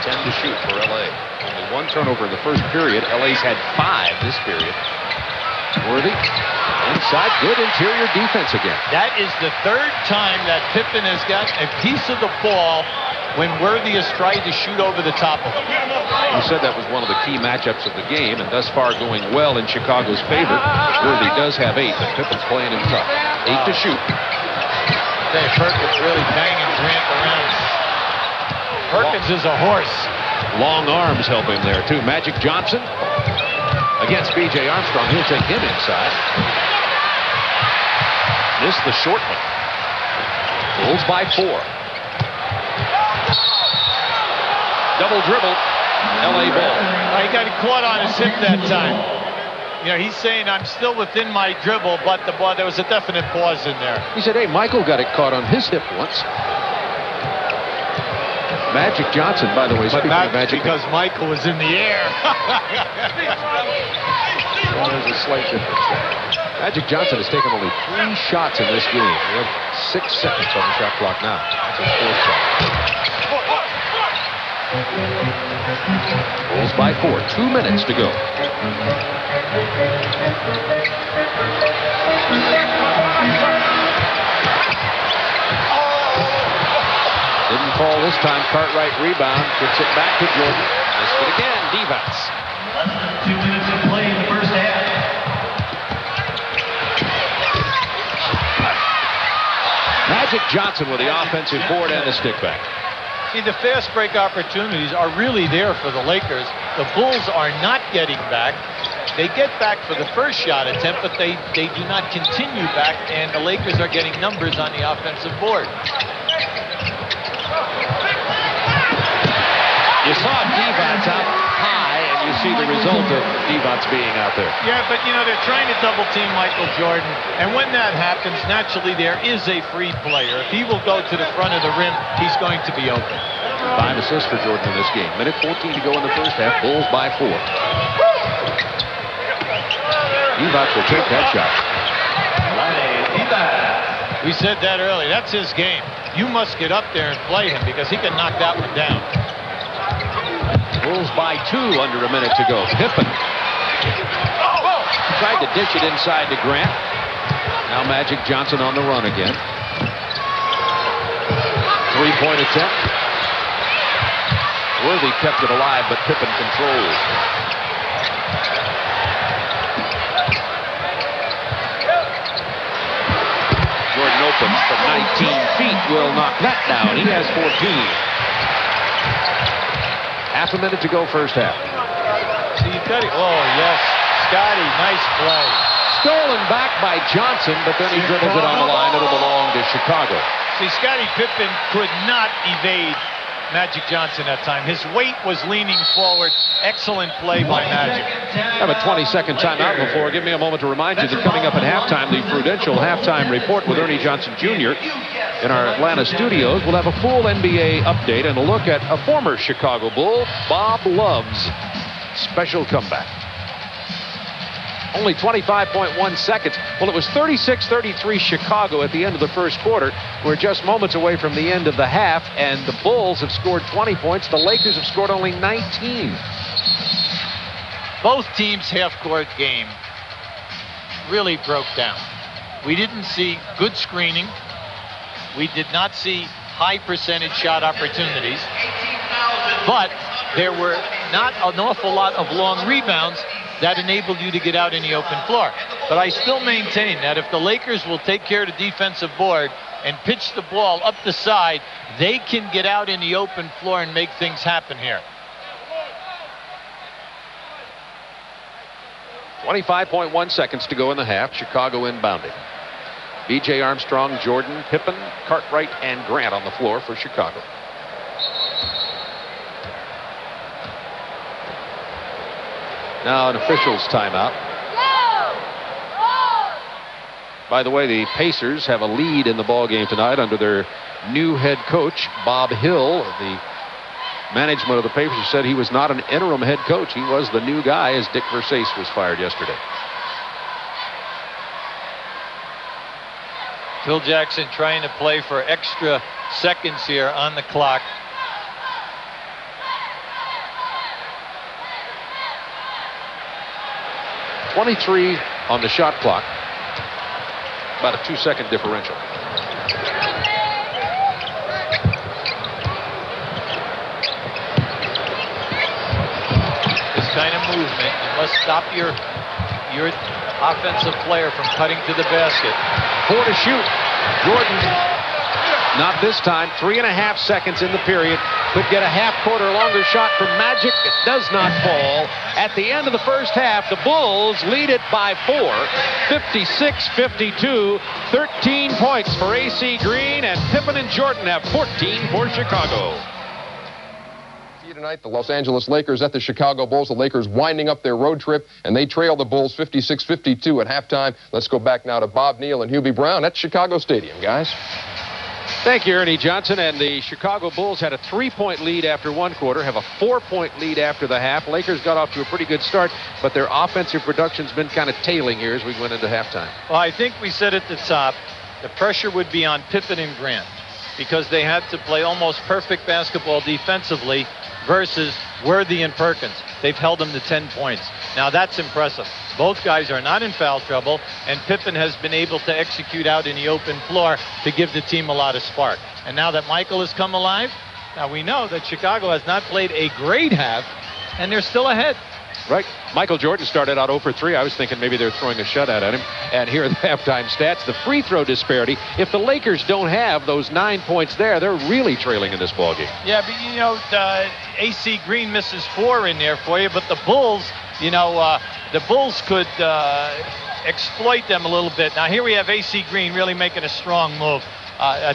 10 to shoot for L.A. Only 1 turnover in the first period. L.A.'s had 5 this period. Worthy inside, good interior defense again. That is the 3rd time that Pippen has got a piece of the ball when Worthy has tried to shoot over the top of him. You said that was one of the key matchups of the game, and thus far going well in Chicago's favor. Worthy does have 8, but Pippen's playing him tough. 8 to shoot. Perkins really banging Grant around. Perkins is a horse. Long arms help him there, too. Magic Johnson against B.J. Armstrong. He'll take him inside. Missed the short one. Bulls by 4. Double dribble. L.A. ball. He got caught on his hip that time. You know, he's saying, I'm still within my dribble, but the ball, there was a definite pause in there. He said, hey, Michael got it caught on his hip once. Magic Johnson, by the way, speaking of Magic. Because Michael was in the air. Well, there's a slight difference there. Magic Johnson has taken only 3 shots in this game. We have 6 seconds on the shot clock now. That's his 4th shot. Bulls by 4. 2 minutes to go. Didn't fall this time. Cartwright rebound. Gets it back to Jordan. Missed it again. Rebounds. Less than 2 minutes to play in the first half. Magic Johnson with the offensive board and the stick back. See, the fast break opportunities are really there for the Lakers. The Bulls are not getting back. They get back for the first shot attempt, but they do not continue back, and the Lakers are getting numbers on the offensive board. You saw Divac out high, and you see the result of Divac being out there. Yeah, but, you know, they're trying to double-team Michael Jordan, and when that happens, naturally there is a free player. If he will go to the front of the rim, he's going to be open. 5 assists for Jordan in this game. Minute 14 to go in the first half. Bulls by 4. Divac will take that shot. We said that earlier. That's his game. You must get up there and play him because he can knock that one down. Bulls by 2, under a minute to go. Pippen tried to dish it inside to Grant. Now Magic Johnson on the run again. 3-point attempt. Worthy kept it alive, but Pippen controls. Jordan open from 19 feet will knock that down. He has 14. Half a minute to go first half. So you've got it. Oh, yes. Scotty, nice play. stolen back by Johnson, but then he dribbles it on the line. It'll belong to Chicago. See, Scottie Pippen could not evade Magic Johnson that time. His weight was leaning forward. Excellent play by Magic. I have a 20-second timeout on the floor. Give me a moment to remind you that coming up at halftime, the Prudential Halftime Report with Ernie Johnson Jr. in our Atlanta studios. We'll have a full NBA update and a look at a former Chicago Bull, Bob Love's special comeback. Only 25.1 seconds. Well, it was 36-33 Chicago at the end of the first quarter. We're just moments away from the end of the half, and the Bulls have scored 20 points. The Lakers have scored only 19. Both teams' half-court game really broke down. We didn't see good screening. We did not see high percentage shot opportunities. But there were not an awful lot of long rebounds that enabled you to get out in the open floor. But I still maintain that if the Lakers will take care of the defensive board and pitch the ball up the side, they can get out in the open floor and make things happen here. 25.1 seconds to go in the half. Chicago inbounding. B.J. Armstrong, Jordan, Pippen, Cartwright, and Grant on the floor for Chicago. Now an official's timeout. By the way, the Pacers have a lead in the ballgame tonight under their new head coach, Bob Hill. The management of the Pacers said he was not an interim head coach. He was the new guy as Dick Versace was fired yesterday. Phil Jackson trying to play for extra seconds here on the clock. .23 on the shot clock. About a 2-second differential. This kind of movement, you must stop your offensive player from cutting to the basket. 4 to shoot. Jordan, not this time. 3.5 seconds in the period. Could get a half-quarter longer shot from Magic. It does not fall. At the end of the first half, the Bulls lead it by 4. 56-52. 13 points for A.C. Green, and Pippen and Jordan have 14 for Chicago. Tonight, the Los Angeles Lakers at the Chicago Bulls. The Lakers winding up their road trip, and they trail the Bulls 56-52 at halftime. Let's go back now to Bob Neal and Hubie Brown at Chicago Stadium, guys. Thank you, Ernie Johnson. And the Chicago Bulls had a 3-point lead after one quarter, have a 4-point lead after the half. Lakers got off to a pretty good start, but their offensive production's been kind of tailing here as we went into halftime. Well, I think we said at the top, the pressure would be on Pippen and Grant because they had to play almost perfect basketball defensively versus Worthy and Perkins. They've held them to 10 points. Now that's impressive. Both guys are not in foul trouble, and Pippen has been able to execute out in the open floor to give the team a lot of spark. And now that Michael has come alive, now we know that Chicago has not played a great half, and they're still ahead. Right. Michael Jordan started out 0 for 3. I was thinking maybe they're throwing a shutout at him. And here are the halftime stats. The free throw disparity. If the Lakers don't have those 9 points there, they're really trailing in this ballgame. Yeah, but you know, A.C. Green misses 4 in there for you, but the Bulls, you know, the Bulls could exploit them a little bit. Now here we have A.C. Green really making a strong move.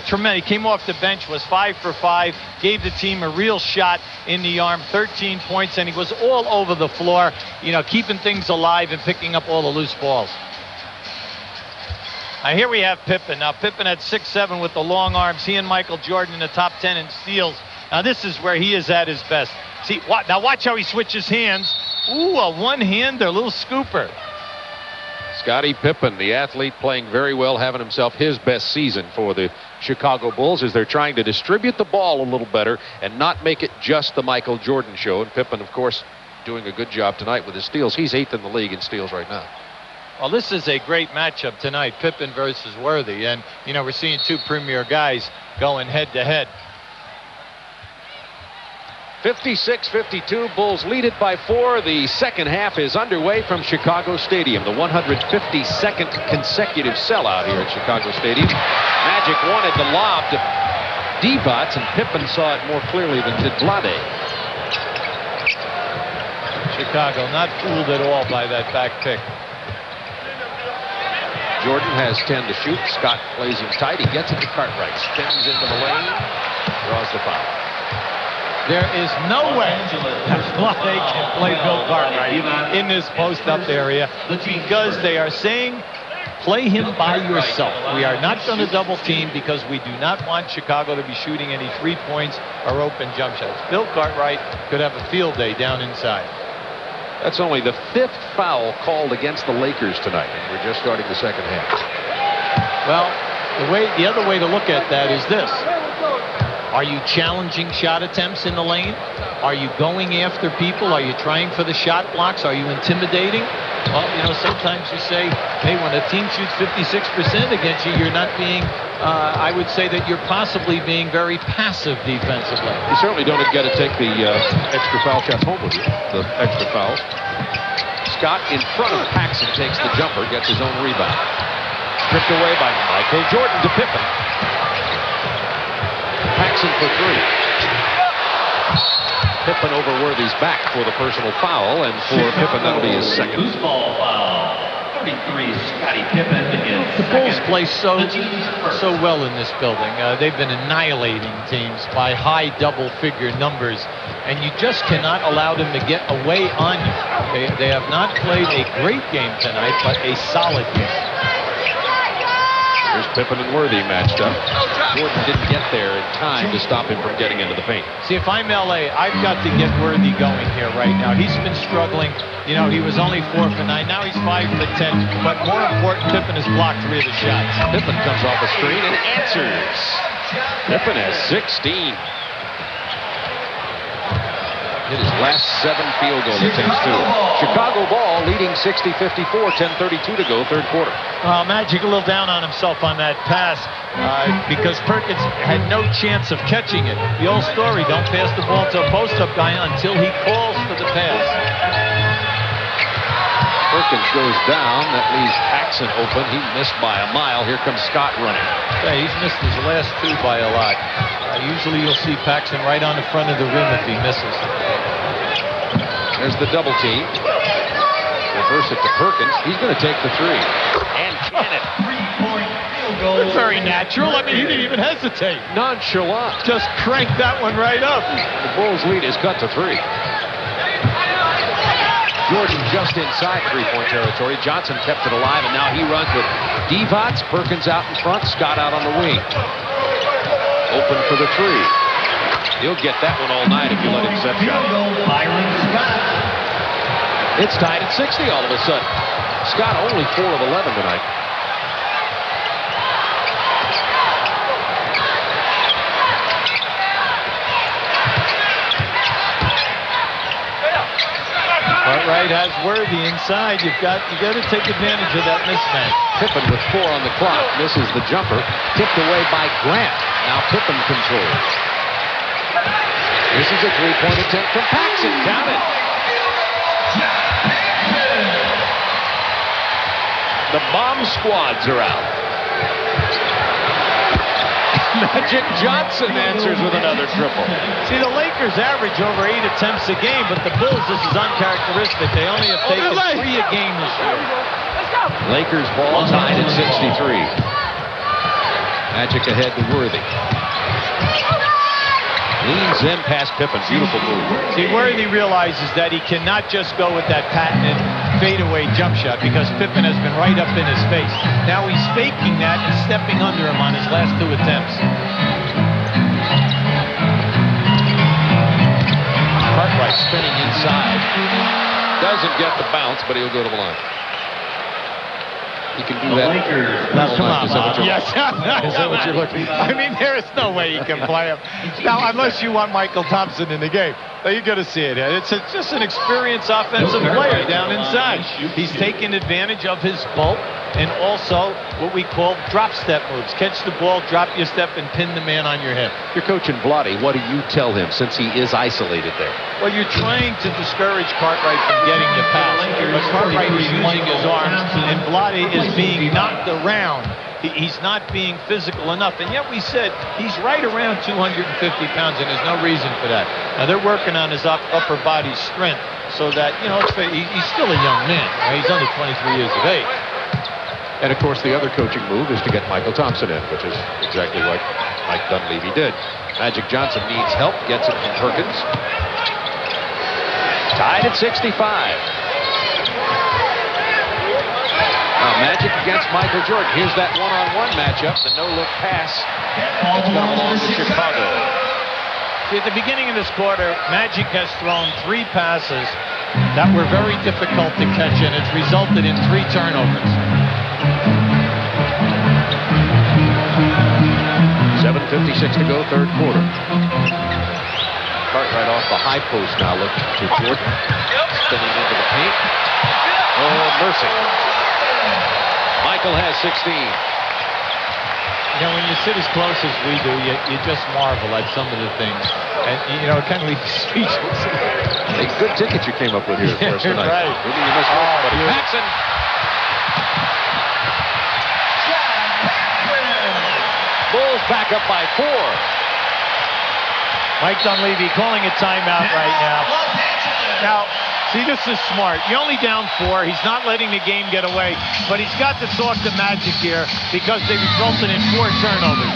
Tremendous. He came off the bench, was 5 for 5, gave the team a real shot in the arm, 13 points, and he was all over the floor, you know, keeping things alive and picking up all the loose balls. Now here we have Pippen. Now Pippen at 6'7" with the long arms. He and Michael Jordan in the top 10 in steals. Now this is where he is at his best. See, now watch how he switches hands. Ooh, a one-hander, a little scooper. Scottie Pippen, the athlete, playing very well, having himself his best season for the Chicago Bulls as they're trying to distribute the ball a little better and not make it just the Michael Jordan show. And Pippen, of course, doing a good job tonight with his steals. He's 8th in the league in steals right now. Well, this is a great matchup tonight, Pippen versus Worthy. And, you know, we're seeing two premier guys going head-to-head. 56-52, Bulls lead it by 4. The second half is underway from Chicago Stadium. The 152nd consecutive sellout here at Chicago Stadium. Magic wanted the lob to Divac, and Pippen saw it more clearly than did Vlade. Chicago not fooled at all by that back pick. Jordan has 10 to shoot. Scott plays him tight. He gets it to Cartwright. Spins into the lane. Draws the foul. There is no way that Blade can play Bill Cartwright in this post-up area because they are saying, play him by yourself. We are not going to double team because we do not want Chicago to be shooting any 3 points or open jump shots. Bill Cartwright could have a field day down inside. That's only the 5th foul called against the Lakers tonight, and we're just starting the second half. Well, the other way to look at that is this. Are you challenging shot attempts in the lane? Are you going after people? Are you trying for the shot blocks? Are you intimidating? Well, you know, sometimes you say, hey, when a team shoots 56% against you, you're not being, I would say that you're possibly being very passive defensively. You certainly don't get to take the extra foul shots home with you, the extra fouls. Scott in front of Paxson takes the jumper, gets his own rebound. Stripped away by Michael Jordan to Pippen. Paxson for 3. Pippen over Worthy's back for the personal foul, and for Pippen that'll be his second. Loose ball foul. 33, Scottie Pippen. The Bulls play so well in this building. They've been annihilating teams by high double-figure numbers, and you just cannot allow them to get away on you. They have not played a great game tonight, but a solid game. Here's Pippen and Worthy matched up. Jordan didn't get there in time to stop him from getting into the paint. See, if I'm LA, I've got to get Worthy going here right now. He's been struggling. You know, he was only 4 for 9. Now he's 5 for 10. But more important, Pippen has blocked 3 of the shots. Pippen comes off the screen and answers. Pippen has 16. Hit his last 7 field goal attempts too. Chicago ball leading 60-54, 10:32 to go, third quarter. Magic a little down on himself on that pass because Perkins had no chance of catching it. The old story, don't pass the ball to a post-up guy until he calls for the pass. Perkins goes down. That leaves Paxson open. He missed by a mile. Here comes Scott running. Yeah, he's missed his last 2 by a lot. Usually you'll see Paxson right on the front of the rim if he misses. There's the double team. Reverse it to Perkins. He's going to take the 3. And can it. 3-point field goal. Very natural. I mean, he didn't even hesitate. Nonchalant. Just cranked that one right up. The Bulls lead is cut to 3. Jordan just inside 3-point territory. Johnson kept it alive, and now he runs with Divac. Perkins out in front. Scott out on the wing. Open for the 3. He'll get that one all night if you let him set shot. It's tied at 60 all of a sudden. Scott only 4 of 11 tonight. Cartwright has Worthy inside. You got to take advantage of that mismatch. Pippen with 4 on the clock misses the jumper. Tipped away by Grant. Now Pippen controls. This is a 3-point attempt from Paxson. Count it. The bomb squads are out. Magic Johnson answers with another triple. See, the Lakers average over 8 attempts a game, but the Bulls, this is uncharacteristic. They only have taken 3 a game this year. Lakers ball tied at 63. Magic ahead to Worthy. Leans in past Pippen. Beautiful move. See, Worthy realizes that he cannot just go with that patented fadeaway jump shot because Pippen has been right up in his face. Now he's faking that and stepping under him on his last 2 attempts. Cartwright spinning inside. Doesn't get the bounce, but he'll go to the line. He can do that. Now, come on, Bob. Yes. Is that what you're looking at? I mean, there is no way he can play him. Now, unless you want Michael Thompson in the game. Now, you're going to see it. It's just an experienced offensive player down inside. He's taking advantage of his bulk and also what we call drop step moves. Catch the ball, drop your step, and pin the man on your hip. You're coaching Vlade. What do you tell him since he is isolated there? Well, you're trying to discourage Cartwright from getting the pass. But Cartwright is using his arms, and Vlade is being knocked around. He's not being physical enough. And yet we said he's right around 250 pounds, and there's no reason for that. Now, they're working on his upper body strength so that, you know, he's still a young man. Right? He's only 23 years of age. And, of course, the other coaching move is to get Michael Thompson in, which is exactly what Mike Dunleavy did. Magic Johnson needs help, gets it from Perkins. Tied at 65. Now Magic against Michael Jordan. Here's that one-on-one matchup. The no-look pass. That's going to belong to Chicago. See, at the beginning of this quarter, Magic has thrown 3 passes that were very difficult to catch, and it's resulted in 3 turnovers. 7:56 to go, third quarter. Cartwright off the high post now, looking to Jordan. Spinning into the paint. Oh, mercy. Michael has 16. You know, when you sit as close as we do, you just marvel at some of the things. And, you know, it kind of leaves you speechless. A good ticket you came up with here for us tonight. Right. Maybe you missed somebody. Paxson. Bulls back up by 4. Mike Dunleavy calling a timeout right now. Now, see, this is smart. You're only down 4. He's not letting the game get away, but he's got to talk to Magic here because they resulted in 4 turnovers.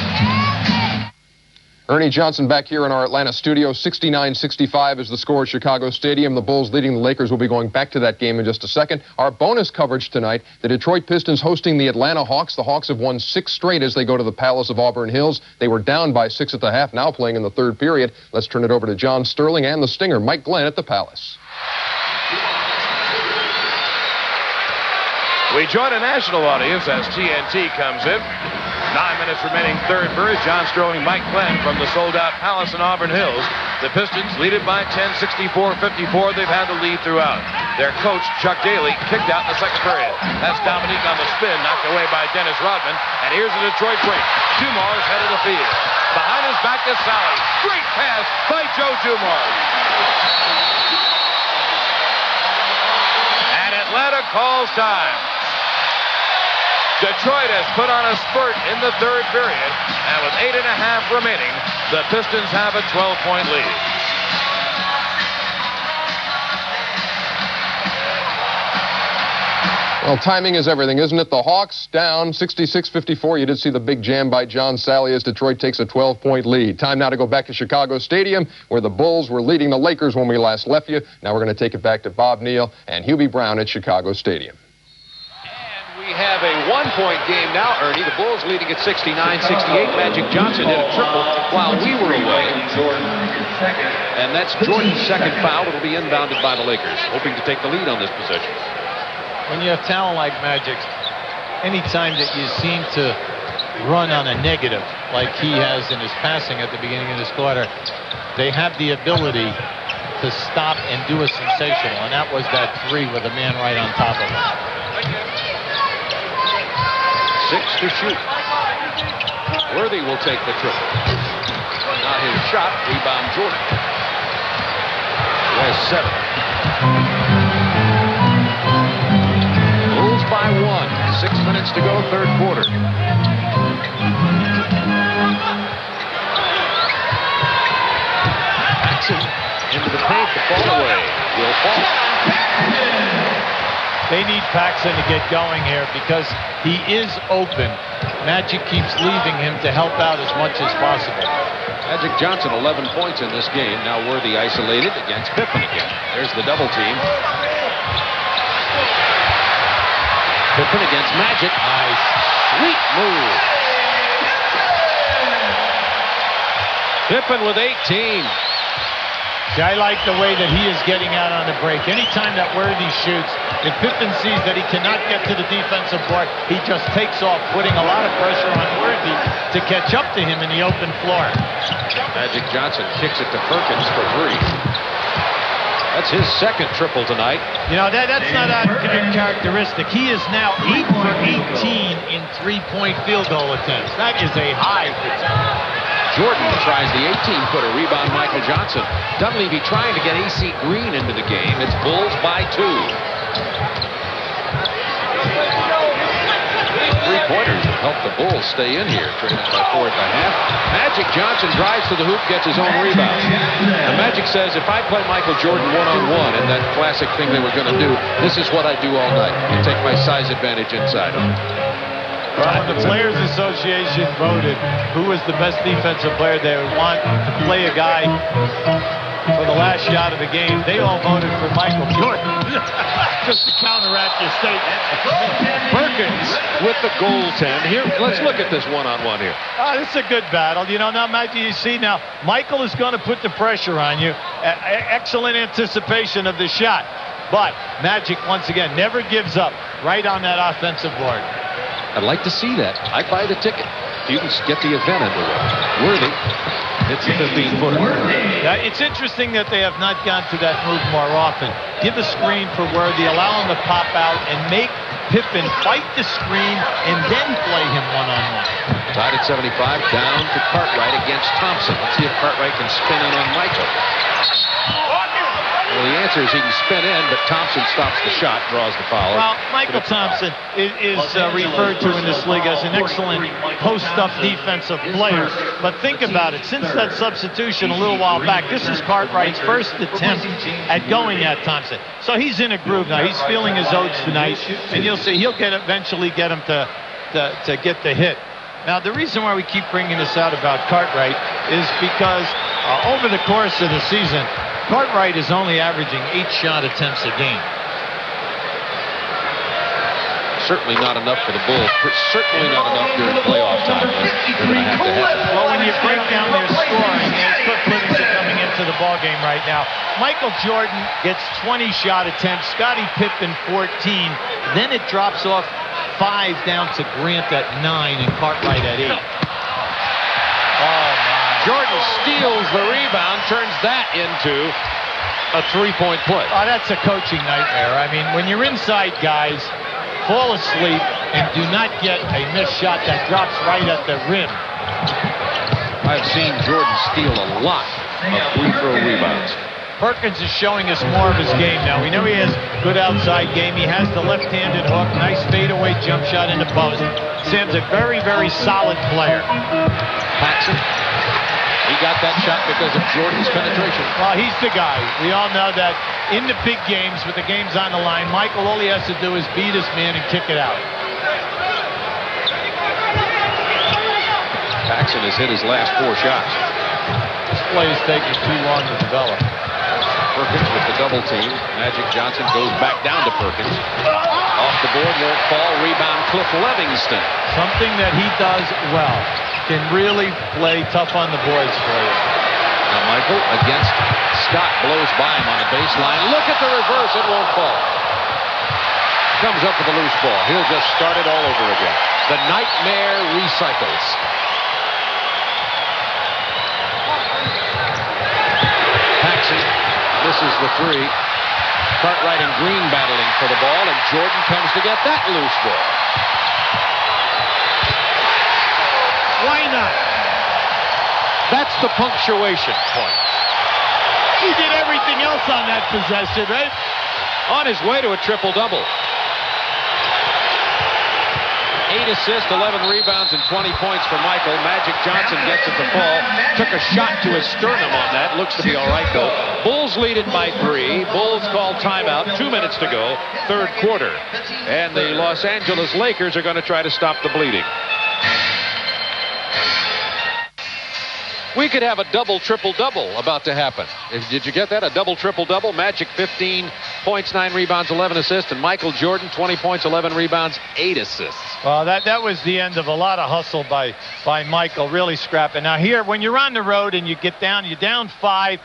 Ernie Johnson back here in our Atlanta studio. 69-65 is the score at Chicago Stadium. The Bulls leading the Lakers. Will be going back to that game in just a second. Our bonus coverage tonight, the Detroit Pistons hosting the Atlanta Hawks. The Hawks have won 6 straight as they go to the Palace of Auburn Hills. They were down by 6 at the half, now playing in the third period. Let's turn it over to John Sterling and the Stinger, Mike Glenn at the Palace. We join a national audience as TNT comes in. 9 minutes remaining, third period. John Sterling, Mike Glenn from the sold-out Palace in Auburn Hills. The Pistons lead it by 10, 64-54. They've had the lead throughout. Their coach, Chuck Daly, kicked out in the second period. That's Dominique on the spin, knocked away by Dennis Rodman. And here's the Detroit break. Dumars head of the field. Behind his back is Sally. Great pass by Joe Dumars. And Atlanta calls time. Detroit has put on a spurt in the third period, and with 8.5 remaining, the Pistons have a 12-point lead. Well, timing is everything, isn't it? The Hawks down 66-54. You did see the big jam by John Sally as Detroit takes a 12-point lead. Time now to go back to Chicago Stadium, where the Bulls were leading the Lakers when we last left you. Now we're going to take it back to Bob Neal and Hubie Brown at Chicago Stadium. We have a 1-point game now, Ernie. The Bulls leading at 69-68. Magic Johnson hit a triple while we were away. And that's Jordan's second foul. It'll be inbounded by the Lakers, hoping to take the lead on this possession. When you have talent like Magic, anytime that you seem to run on a negative, like he has in his passing at the beginning of this quarter, they have the ability to stop and do a sensational. And that was that 3 with a man right on top of him. 6 to shoot. Worthy will take the triple. Not his shot. Rebound Jordan. He has 7. Bulls by 1. 6 minutes to go, third quarter. Paxson into the paint. The ball away. Will fall. They need Paxson to get going here because he is open. Magic keeps leaving him to help out as much as possible. Magic Johnson, 11 points in this game. Now Worthy isolated against Pippen again. There's the double team. Pippen against Magic. Nice. Sweet move. Pippen with 18. See, I like the way that he is getting out on the break. Anytime that Worthy shoots, if Pippen sees that he cannot get to the defensive board, he just takes off, putting a lot of pressure on Worthy to catch up to him in the open floor. Magic Johnson kicks it to Perkins for 3. That's his second triple tonight. You know, that's not uncharacteristic. He is now 8 for 18 in 3-point field goal attempts. That is a high for him. Jordan tries the 18-footer. Rebound Michael Johnson. Dunleavy trying to get A.C. Green into the game. It's Bulls by 2. 3-pointers have helped the Bulls stay in here. Trailing by 4 at the half. Magic Johnson drives to the hoop, gets his own rebound. And Magic says, if I play Michael Jordan one-on-one, and that classic thing they were going to do, this is what I do all night. I take my size advantage inside him. Well, when the Players Association voted who was the best defensive player they would want to play a guy for the last shot of the game, they all voted for Michael Jordan. Just to counteract your statement. Perkins with the goaltend. Here, let's look at this one-on-one here. This is a good battle. You know, now, Matthew, you see now, Michael is going to put the pressure on you. Excellent anticipation of the shot. But Magic, once again, never gives up right on that offensive board. I'd like to see that. I'd buy the ticket. You can get the event underway. Worthy. It's a 15-footer. It's interesting that they have not gone to that move more often. Give a screen for Worthy, allow him to pop out, and make Pippen fight the screen and then play him one-on-one. Tied at 75, down to Cartwright against Thompson. Let's see if Cartwright can spin in on Michael. Well, the answer is he can spin in, but Thompson stops the shot, draws the foul. Well, Michael Thompson is referred to in this league as an excellent post-up defensive player. But think about it. Since that substitution a little while back, this is Cartwright's first attempt at going at Thompson. So he's in a groove now. He's feeling his oats tonight, and you'll see he'll eventually get him to get the hit. Now, the reason why we keep bringing this out about Cartwright is because over the course of the season, Cartwright is only averaging 8 shot attempts a game. Certainly not enough for the Bulls. Certainly not enough during playoff time. They're going to have to have it. Well, when you break down their scoring, their footprints are coming into the ballgame right now. Michael Jordan gets 20 shot attempts. Scottie Pippen 14. Then it drops off 5 down to Grant at 9 and Cartwright at 8. Oh, my. Jordan steals the rebound, turns that into a three-point play. Oh, that's a coaching nightmare. I mean, when you're inside, guys, fall asleep and do not get a missed shot that drops right at the rim. I've seen Jordan steal a lot of free-throw rebounds. Perkins is showing us more of his game now. We know he has good outside game. He has the left-handed hook, nice fadeaway jump shot in the post. Sam's a very, very solid player. Paxson. He got that shot because of Jordan's penetration. Well, he's the guy. We all know that in the big games, with the games on the line, Michael, all he has to do is beat his man and kick it out. Paxson has hit his last 4 shots. This play is taking too long to develop. Perkins with the double team. Magic Johnson goes back down to Perkins. Off the board, won't fall. Rebound, Cliff Livingston. Something that he does well. Can really play tough on the boards for you. Now Michael against Scott, blows by him on the baseline. Look at the reverse, it won't fall. Comes up with a loose ball. He'll just start it all over again. The nightmare recycles. Paxson misses the 3. Cartwright and Green battling for the ball, and Jordan comes to get that loose ball. Why not? That's the punctuation point. He did everything else on that possession, right? On his way to a triple-double. 8 assists, 11 rebounds, and 20 points for Michael. Magic Johnson gets it to fall. Took a shot to his sternum on that. Looks to be all right, though. Bulls lead it by 3. Bulls call timeout. 2 minutes to go. Third quarter. And the Los Angeles Lakers are going to try to stop the bleeding. We could have a double triple-double about to happen. Did you get that? A double triple-double. Magic 15 points, 9 rebounds, 11 assists. And Michael Jordan 20 points, 11 rebounds, 8 assists. Well, that was the end of a lot of hustle by Michael, really scrapping. Now here, when you're on the road and you're down 5,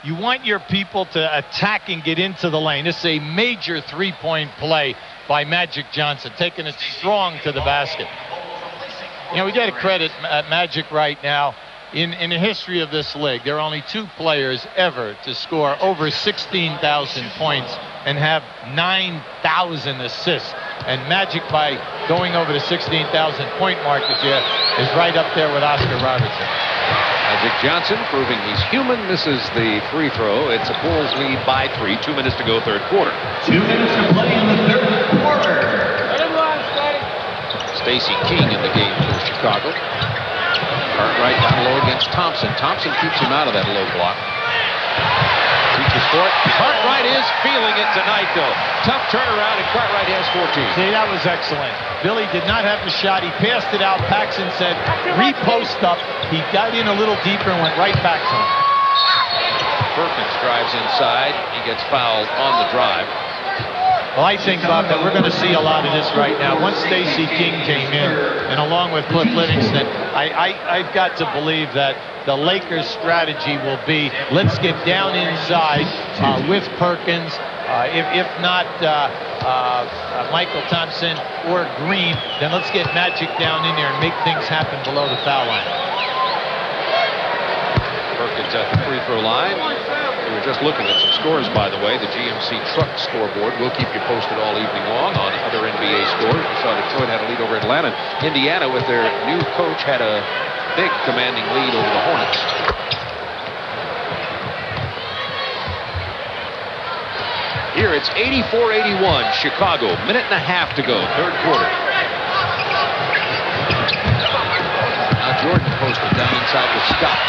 you want your people to attack and get into the lane. This is a major 3-point play by Magic Johnson, taking it strong to the basket. You know, we got to credit Magic right now. In the history of this league, there are only 2 players ever to score over 16,000 points and have 9,000 assists. And Magic, by going over the 16,000 point mark this year, is right up there with Oscar Robertson. Magic Johnson, proving he's human, misses the free throw. It's a Bulls lead by 3. 2 minutes to go, third quarter. 2 minutes to play in the third quarter. Stacey King in the game for Chicago. Cartwright down low against Thompson. Thompson keeps him out of that low block. 2 practice for it. Cartwright is feeling it tonight, though. Tough turnaround, and Cartwright has 14. See, that was excellent. Billy did not have the shot. He passed it out. Paxson said, repost up. He got in a little deeper and went right back to him. Perkins drives inside. He gets fouled on the drive. Well, I think, Bob, that we're going to see a lot of this right now. Once Stacey King came in, and along with Cliff Livingston, I've got to believe that the Lakers' strategy will be, let's get down inside with Perkins. If not Michael Thompson or Green, then let's get Magic down in there and make things happen below the foul line. Perkins at the free throw line. We were just looking at some scores, by the way. The GMC Truck scoreboard. We'll keep you posted all evening long on other NBA scores. We saw Detroit had a lead over Atlanta. Indiana, with their new coach, had a big commanding lead over the Hornets. Here it's 84-81, Chicago. Minute and a half to go, third quarter. Now Jordan posted down inside with Scott.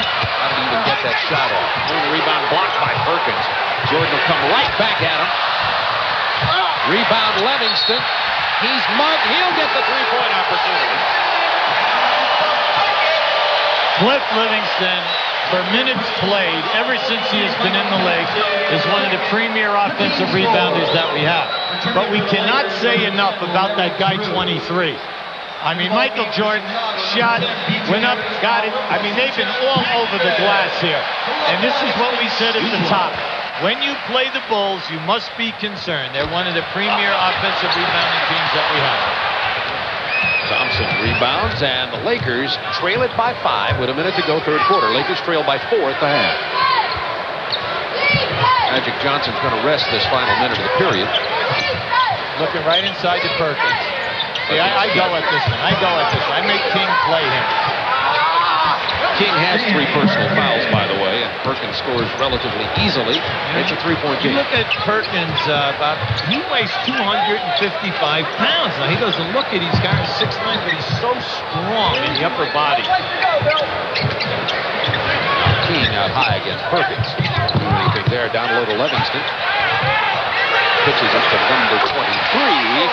How did he even get that shot off? Rebound blocked by Perkins. Jordan will come right back at him. Rebound Livingston. He's mugged. He'll get the three-point opportunity. Cliff Livingston, for minutes played, ever since he has been in the league, is one of the premier offensive rebounders that we have. But we cannot say enough about that guy 23. I mean, Michael Jordan shot, went up, got it. I mean, they've been all over the glass here. And this is what we said at the top. When you play the Bulls, you must be concerned. They're one of the premier offensive rebounding teams that we have. Thompson rebounds, and the Lakers trail it by 5 with a minute to go, third quarter. Lakers trail by 4 at the half. Magic Johnson's going to rest this final minute of the period. Looking right inside the Perkins. See, I go at this one. I make King play him. King has 3 personal fouls, by the way, and Perkins scores relatively easily. It's a 3-point game. Look at Perkins, Bob. He weighs 255 pounds. Now, he doesn't look it. He's got 6'9", but he's so strong in the upper body. King out high against Perkins. Do anything there, down low to Livingston. Pitches up to number 23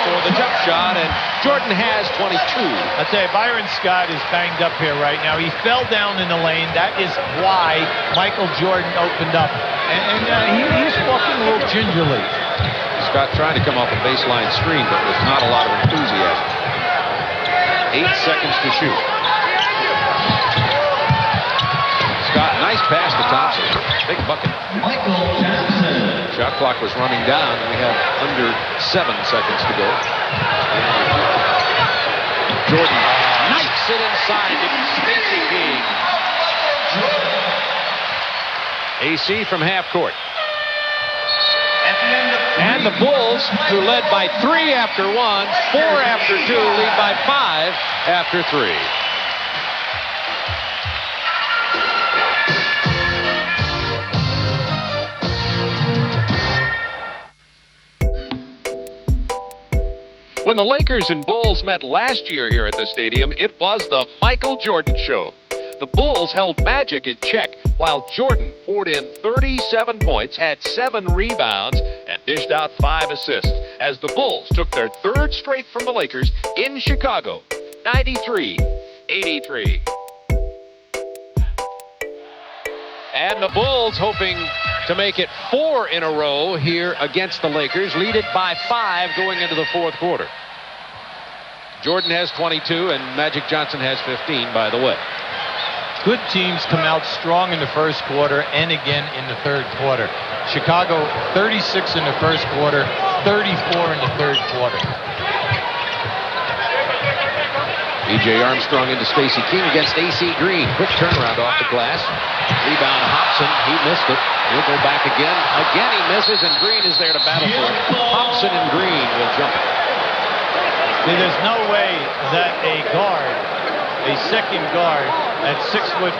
for the jump shot, and Jordan has 22. I tell you, Byron Scott is banged up here right now. He fell down in the lane. That is why Michael Jordan opened up. And he's walking a little gingerly. Scott trying to come off a baseline screen, but with not a lot of enthusiasm. 8 seconds to shoot. Scott, nice pass to Thompson. Big bucket. Michael Jackson. Shot clock was running down. We have under 7 seconds to go. Jordan knifes it inside to Stacey King. AC from half court. And the Bulls, who led by 3 after 1, 4 after 2, lead by 5 after 3. When the Lakers and Bulls met last year here at the stadium, it was the Michael Jordan Show. The Bulls held Magic in check, while Jordan poured in 37 points, had 7 rebounds, and dished out 5 assists, as the Bulls took their 3rd straight from the Lakers in Chicago, 93-83. And the Bulls hoping to make it 4 in a row here against the Lakers, lead it by 5 going into the 4th quarter. Jordan has 22 and Magic Johnson has 15, by the way. Good teams come out strong in the 1st quarter and again in the 3rd quarter. Chicago 36 in the 1st quarter, 34 in the 3rd quarter. E.J. Armstrong into Stacey King against A.C. Green. Quick turnaround off the glass. Rebound Hobson. He missed it. He'll go back again. Again he misses, and Green is there to battle for it. Hobson and Green will jump it. See, there's no way that a guard, a second guard at 6'4",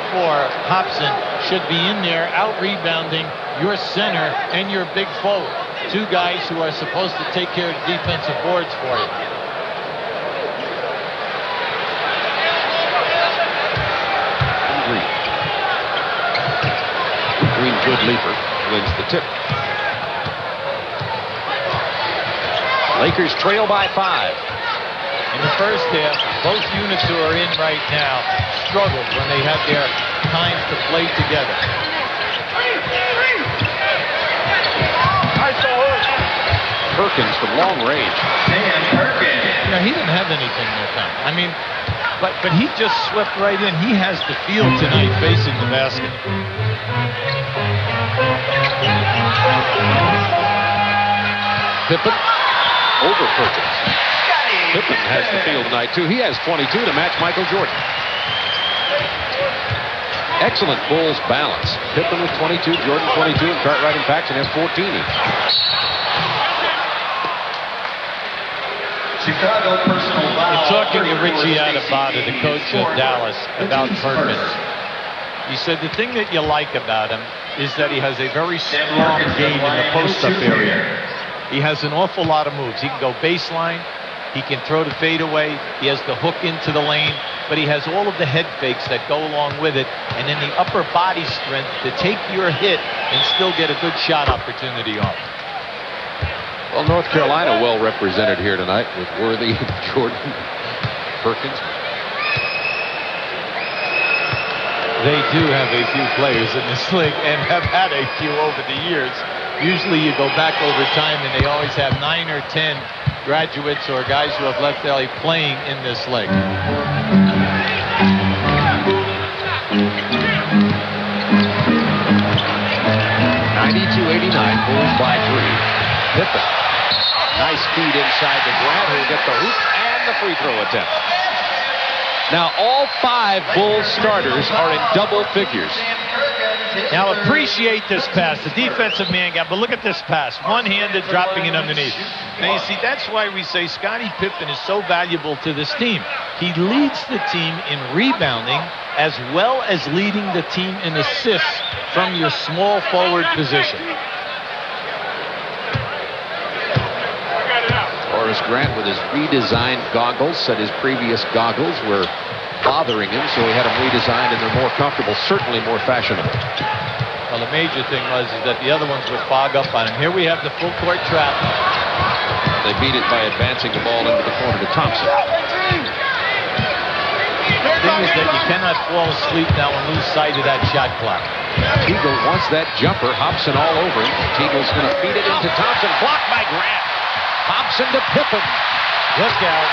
Hobson, should be in there out-rebounding your center and your big forward. 2 guys who are supposed to take care of the defensive boards for you. Green, good leaper. wins the tip. Lakers trail by 5. In the first half, both units who are in right now struggled when they had their time to play together. Perkins from long range. Yeah, he didn't have anything that time. I mean, but he just swept right in. He has the field tonight facing the basket. Pippen over Perkins. Pippen has the field tonight, too. He has 22 to match Michael Jordan. Excellent Bulls balance. Pippen with 22, Jordan 22, and Cartwright and Paxson have 14 each. Chicago personal foul. In talking to Richie Atabata, the coach of Dallas, about Perkins, he said the thing that you like about him is that he has a very strong game in the post-up area. He has an awful lot of moves. He can go baseline. He can throw the fadeaway. He has the hook into the lane. But he has all of the head fakes that go along with it. And then the upper body strength to take your hit and still get a good shot opportunity off. Well, North Carolina well represented here tonight with Worthy, Jordan, Perkins. They do have a few players in this league and have had a few over the years. Usually you go back over time and they always have 9 or 10 graduates or guys who have left LA playing in this league. 92-89, Bulls by 3. Pippen. Nice feed inside to Grant, who'll get the hoop and the free throw attempt. Now, all 5 Bulls starters are in double figures. Now, appreciate this pass. The defensive man got, but look at this pass. One-handed, dropping it underneath. Now, you see, that's why we say Scottie Pippen is so valuable to this team. He leads the team in rebounding as well as leading the team in assists from your small forward position. Horace Grant with his redesigned goggles said his previous goggles were bothering him, so he had them redesigned and they're more comfortable, certainly more fashionable. Well, the major thing was is that the other ones would fog up on him. Here we have the full court trap. They beat it by advancing the ball into the corner to Thompson. The thing is that you cannot fall asleep now and lose sight of that shot clock. Teagle wants that jumper. Hobson all over him. Teagle's going to feed it into Thompson. Blocked by Grant. Hobson to Pippen. Look out.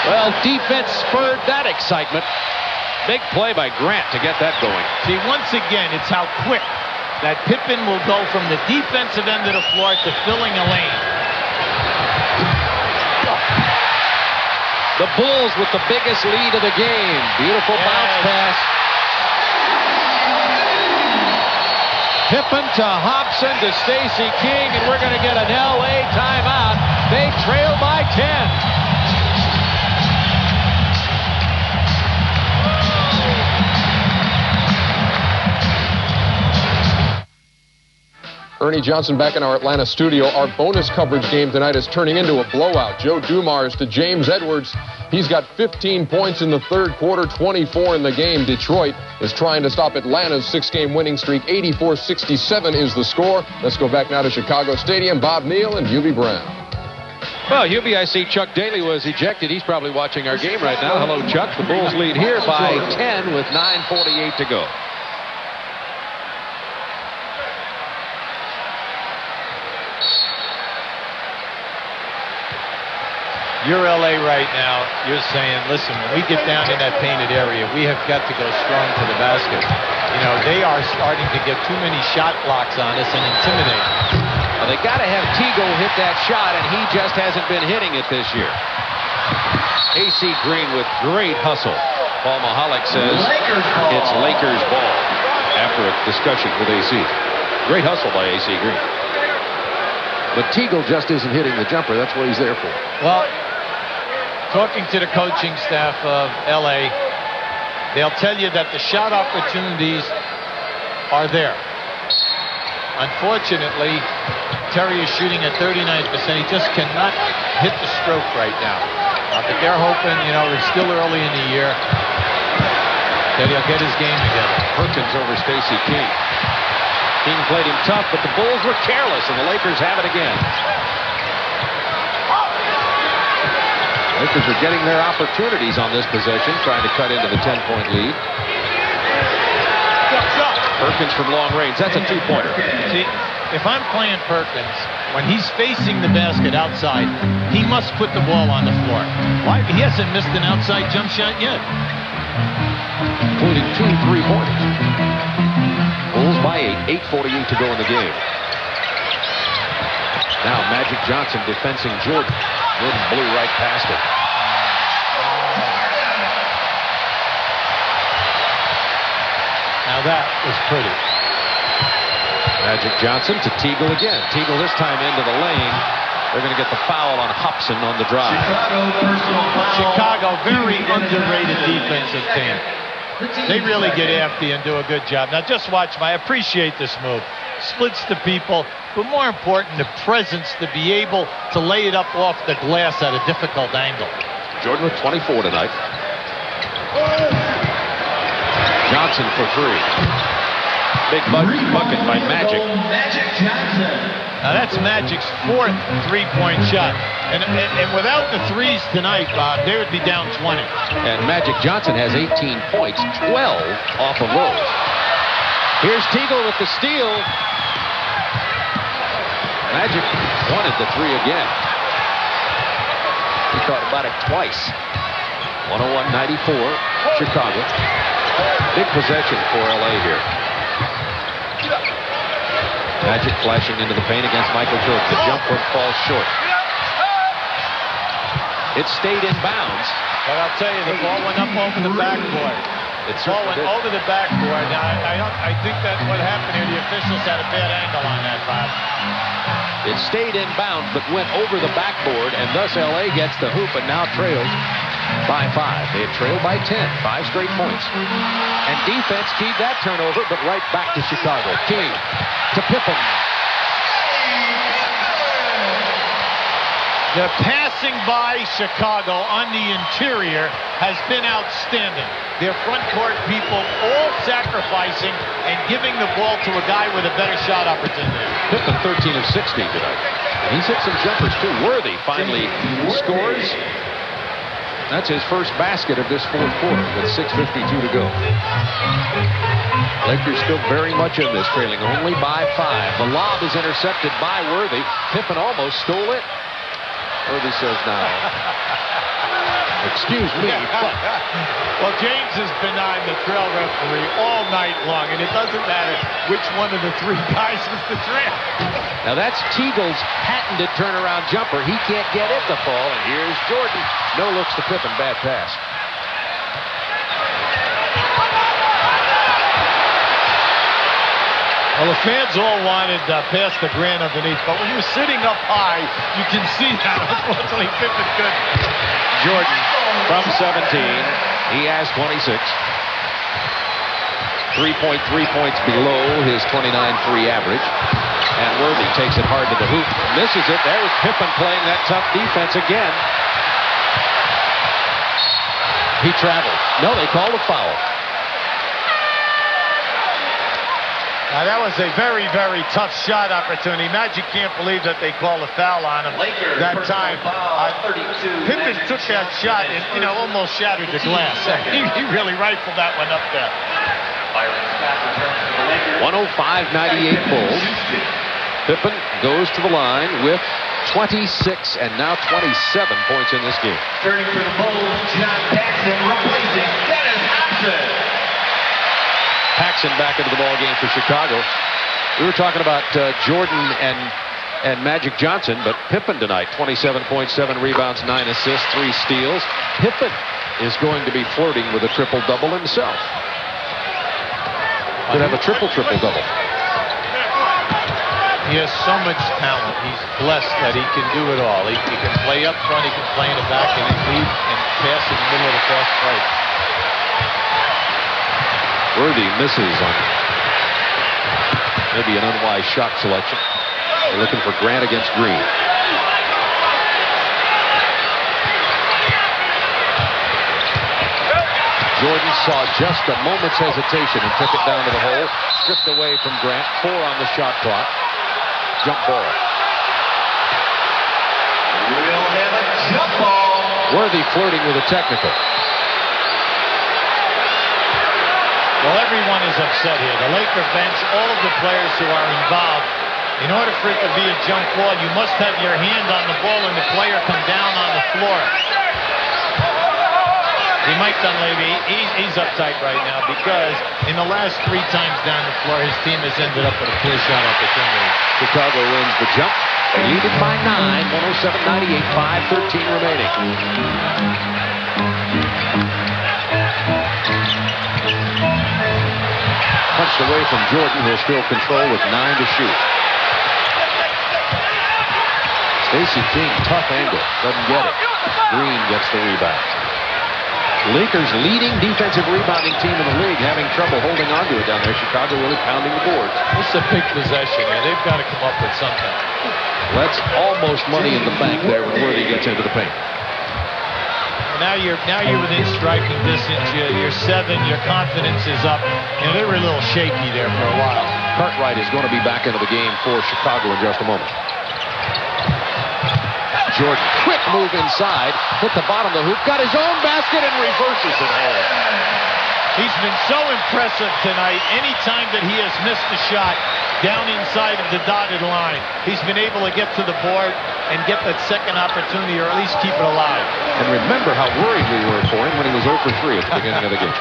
Well, defense spurred that excitement. Big play by Grant to get that going. See, once again, it's how quick that Pippen will go from the defensive end of the floor to filling a lane. The Bulls with the biggest lead of the game. Beautiful bounce pass. Pippen to Hobson to Stacey King, and we're going to get an LA timeout. They trail by 10. Ernie Johnson back in our Atlanta studio. Our bonus coverage game tonight is turning into a blowout. Joe Dumars to James Edwards. He's got 15 points in the third quarter, 24 in the game. Detroit is trying to stop Atlanta's 6-game winning streak. 84-67 is the score. Let's go back now to Chicago Stadium. Bob Neal and Hubie Brown. Well, Hubie, I see Chuck Daly was ejected. He's probably watching our game right now. Hello, Chuck. The Bulls lead here by 10 with 9:48 to go. You're LA right now. You're saying, listen, when we get down in that painted area, we have got to go strong to the basket. You know, they are starting to get too many shot blocks on us and intimidate. Well, they got to have Teagle hit that shot, and he just hasn't been hitting it this year. AC Green with great hustle. Paul Mahalik says it's Lakers ball after a discussion with AC. Great hustle by AC Green. But Teagle just isn't hitting the jumper. That's what he's there for. Well, talking to the coaching staff of LA, they'll tell you that the shot opportunities are there. Unfortunately, Terry is shooting at 39%. He just cannot hit the stroke right now. But they're hoping, you know, it's still early in the year. that he'll get his game together. Perkins over Stacey King. King played him tough, but the Bulls were careless, and the Lakers have it again. Lakers are getting their opportunities on this possession, trying to cut into the 10-point lead. Perkins from long range. That's a two-pointer. See, if I'm playing Perkins, when he's facing the basket outside, he must put the ball on the floor. Why? He hasn't missed an outside jump shot yet. Including 2 3-pointers. Bulls by 8. 8:48 to go in the game. Now Magic Johnson defending Jordan. Jordan blew right past it. Now that was pretty. Magic Johnson to Teagle again. Teagle this time into the lane. They're going to get the foul on Hobson on the drive. Chicago, very underrated defensive team. They really get after you and do a good job. Now just watch I appreciate this move. Splits the people, but more important, the presence to be able to lay it up off the glass at a difficult angle. Jordan with 24 tonight. Johnson for 3. Big bucket by Magic. Now that's Magic's 4th 3-point shot. And without the threes tonight, Bob, they would be down 20. And Magic Johnson has 18 points, 12 off of those. Here's Teagle with the steal. Magic wanted the 3 again. He thought about it twice. 101-94, Chicago. Big possession for LA here. Magic flashing into the paint against Michael Jordan. The jumper falls short. It stayed in bounds. But I'll tell you, the ball went up over the backboard. The ball went over the backboard. Now, I think that what happened here, the officials had a bad angle on that, Bob. It stayed in bounds, but went over the backboard, and thus LA gets the hoop and now trails by 5. They had trailed by 10, 5 straight points. And defense keyed that turnover, but right back to Chicago. King to Pippen. The passing by Chicago on the interior has been outstanding. Their front court people all sacrificing and giving the ball to a guy with a better shot opportunity. Pippen 13 of 16 tonight. And he's hit some jumpers too. Worthy finally scores. That's his first basket of this 4th quarter with 6:52 to go. Lakers still very much in this, trailing only by 5. The lob is intercepted by Worthy. Pippen almost stole it. Worthy says now, excuse me. Well, James has been on the trail referee all night long, and it doesn't matter which one of the 3 guys was the trail. Now that's Teagle's patented turnaround jumper. He can't get it to fall, and here's Jordan. No looks to Pippen, bad pass. Well, the fans all wanted pass the Grant underneath, but when you're sitting up high, you can see that. Unfortunately, Pippen could. Jordan from 17. He has 26. 3.3 points below his 29 free average. And Worthy takes it hard to the hoop. Misses it. There was Pippen playing that tough defense again. He traveled. No, they called a foul. Now, that was a very, very tough shot opportunity. Magic can't believe that they called a foul on him that time. Pippen took that shot and, almost shattered the glass. He really rifled that one up there. 105-98 Bulls. Pippen goes to the line with 26 and now 27 points in this game. Turning for the Bulls, John Paxson replacing Dennis Hobson. Paxson back into the ball game for Chicago. We were talking about Jordan and Magic Johnson, but Pippen tonight, 27 points, 7 rebounds, 9 assists, 3 steals. Pippen is going to be flirting with a triple-double himself. Could have a triple-double. He has so much talent. He's blessed that he can do it all. He can play up front, he can play in the back, and he can lead and pass in the middle of the fast break. Worthy misses on maybe an unwise shot selection. They're looking for Grant against Green. Jordan saw just a moment's hesitation and took it down to the hole. Stripped away from Grant. 4 on the shot clock. Jump ball. We'll have a jump ball. Worthy flirting with a technical. Well, everyone is upset here. The Laker bench, all of the players who are involved. In order for it to be a jump ball, you must have your hand on the ball and the player come down on the floor. Mike Dunleavy, he's uptight right now because in the last 3 times down the floor, his team has ended up with a clear shot opportunity. Chicago wins the jump. Leading by 9, 107-98, 5:13 remaining. Punched away from Jordan, who'll still control with 9 to shoot. Stacey King, tough angle, doesn't get it. Green gets the rebound. Lakers leading defensive rebounding team in the league, having trouble holding on to it down there. Chicago really pounding the boards. This is a big possession here. They've got to come up with something. That's almost money in the bank there when Worthy gets into the paint. Now you're within striking distance. You're 7. Your confidence is up. They were a little shaky there for a while. Cartwright is going to be back into the game for Chicago in just a moment. Jordan, quick move inside, hit the bottom of the hoop, got his own basket and reverses it home. He's been so impressive tonight. Anytime that he has missed a shot down inside of the dotted line, he's been able to get to the board and get that second opportunity, or at least keep it alive. And remember how worried we were for him when he was 0 for 3 at the beginning of the game.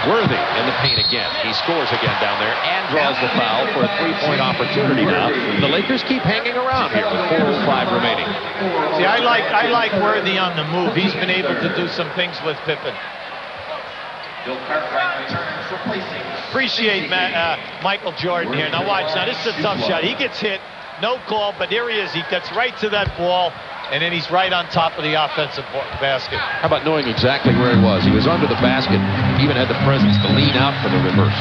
Worthy in the paint again. He scores again down there and draws the foul for a 3-point opportunity now. The Lakers keep hanging around here with 4:05 remaining. See, I like Worthy on the move. He's been able to do some things with Pippen. Appreciate Michael Jordan here. Now watch. Now this is a tough shot. He gets hit. No call, but there he is. He gets right to that ball, and then he's right on top of the offensive basket. How about knowing exactly where he was? He was under the basket, even had the presence to lean out for the reverse.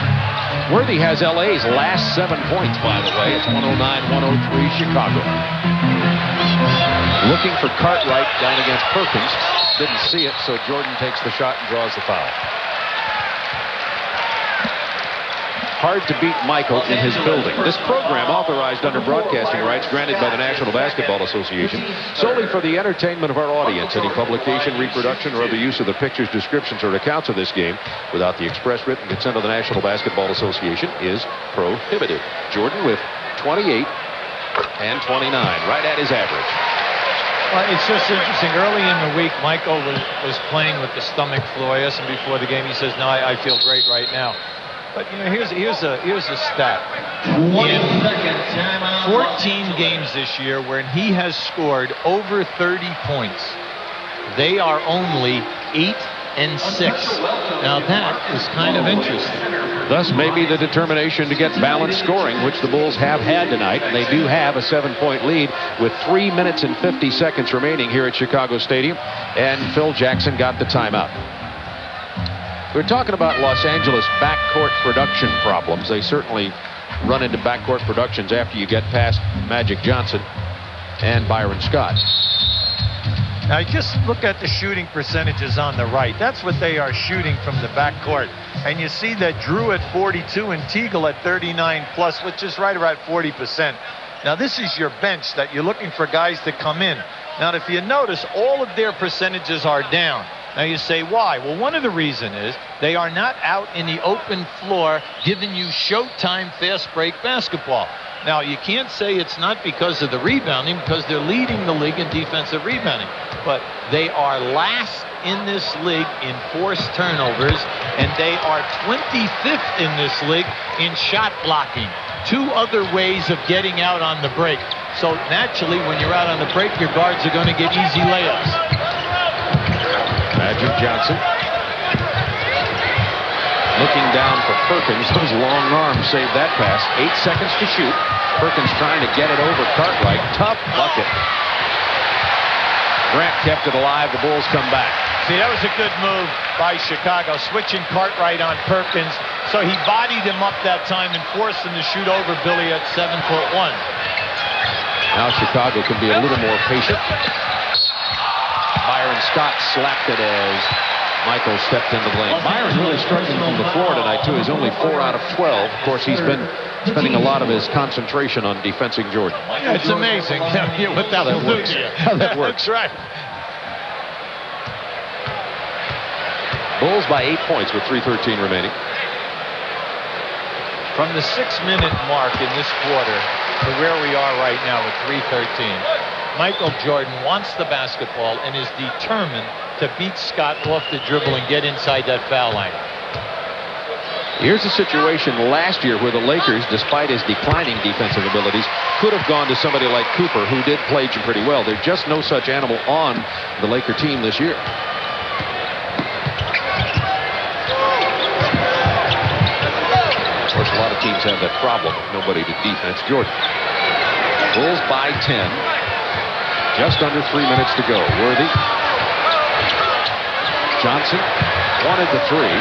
Worthy has LA's last 7 points, by the way. It's 109-103 Chicago. Looking for Cartwright down against Perkins. Didn't see it, so Jordan takes the shot and draws the foul. Hard to beat Michael in his building. This program, authorized under broadcasting rights granted by the National Basketball Association, solely for the entertainment of our audience. Any publication, reproduction, or other use of the pictures, descriptions, or accounts of this game without the express written consent of the National Basketball Association is prohibited. Jordan with 28 and 29, right at his average. Well, it's just interesting. Early in the week, Michael was playing with the stomach flu. I asked him before the game. He says, "No, I feel great right now." But here's a stat. In 14 games this year where he has scored over 30 points, they are only 8 and 6. Now that is kind of interesting. Thus, maybe the determination to get balanced scoring, which the Bulls have had tonight. And they do have a 7-point lead with 3 minutes and 50 seconds remaining here at Chicago Stadium. And Phil Jackson got the timeout. We're talking about Los Angeles backcourt production problems. They certainly run into backcourt productions after you get past Magic Johnson and Byron Scott. Now just look at the shooting percentages on the right. That's what they are shooting from the backcourt. And you see that Drew at 42 and Teagle at 39 plus, which is right around 40%. Now this is your bench that you're looking for guys to come in. Now if you notice, all of their percentages are down. Now you say, why? Well, one of the reasons is they are not out in the open floor giving you showtime fast break basketball. Now, you can't say it's not because of the rebounding, because they're leading the league in defensive rebounding. But they are last in this league in forced turnovers, and they are 25th in this league in shot blocking. 2 other ways of getting out on the break. So naturally, when you're out on the break, your guards are going to get easy layups. Magic Johnson looking down for Perkins. Those long arms saved that pass. 8 seconds to shoot. Perkins trying to get it over Cartwright. Tough bucket. Grant kept it alive. The Bulls come back. See, that was a good move by Chicago, switching Cartwright on Perkins. So he bodied him up that time and forced him to shoot over Billy at 7'1". Now Chicago can be a little more patient. Byron Scott slapped it as Michael stepped into the lane. Byron really struggling from the floor tonight, too. He's only 4 out of 12. Of course, he's been spending a lot of his concentration on defensing Jordan. It's amazing what that works. How that works. That's right. Bulls by 8 points with 3:13 remaining. From the 6-minute mark in this quarter to where we are right now with 3:13, Michael Jordan wants the basketball and is determined to beat Scott off the dribble and get inside that foul line. Here's a situation last year where the Lakers, despite his declining defensive abilities, could have gone to somebody like Cooper, who did play pretty well. There's just no such animal on the Laker team this year. Of course, a lot of teams have that problem. Nobody to defense. Jordan. Bulls by 10. Just under 3 minutes to go. Worthy. Johnson wanted the three.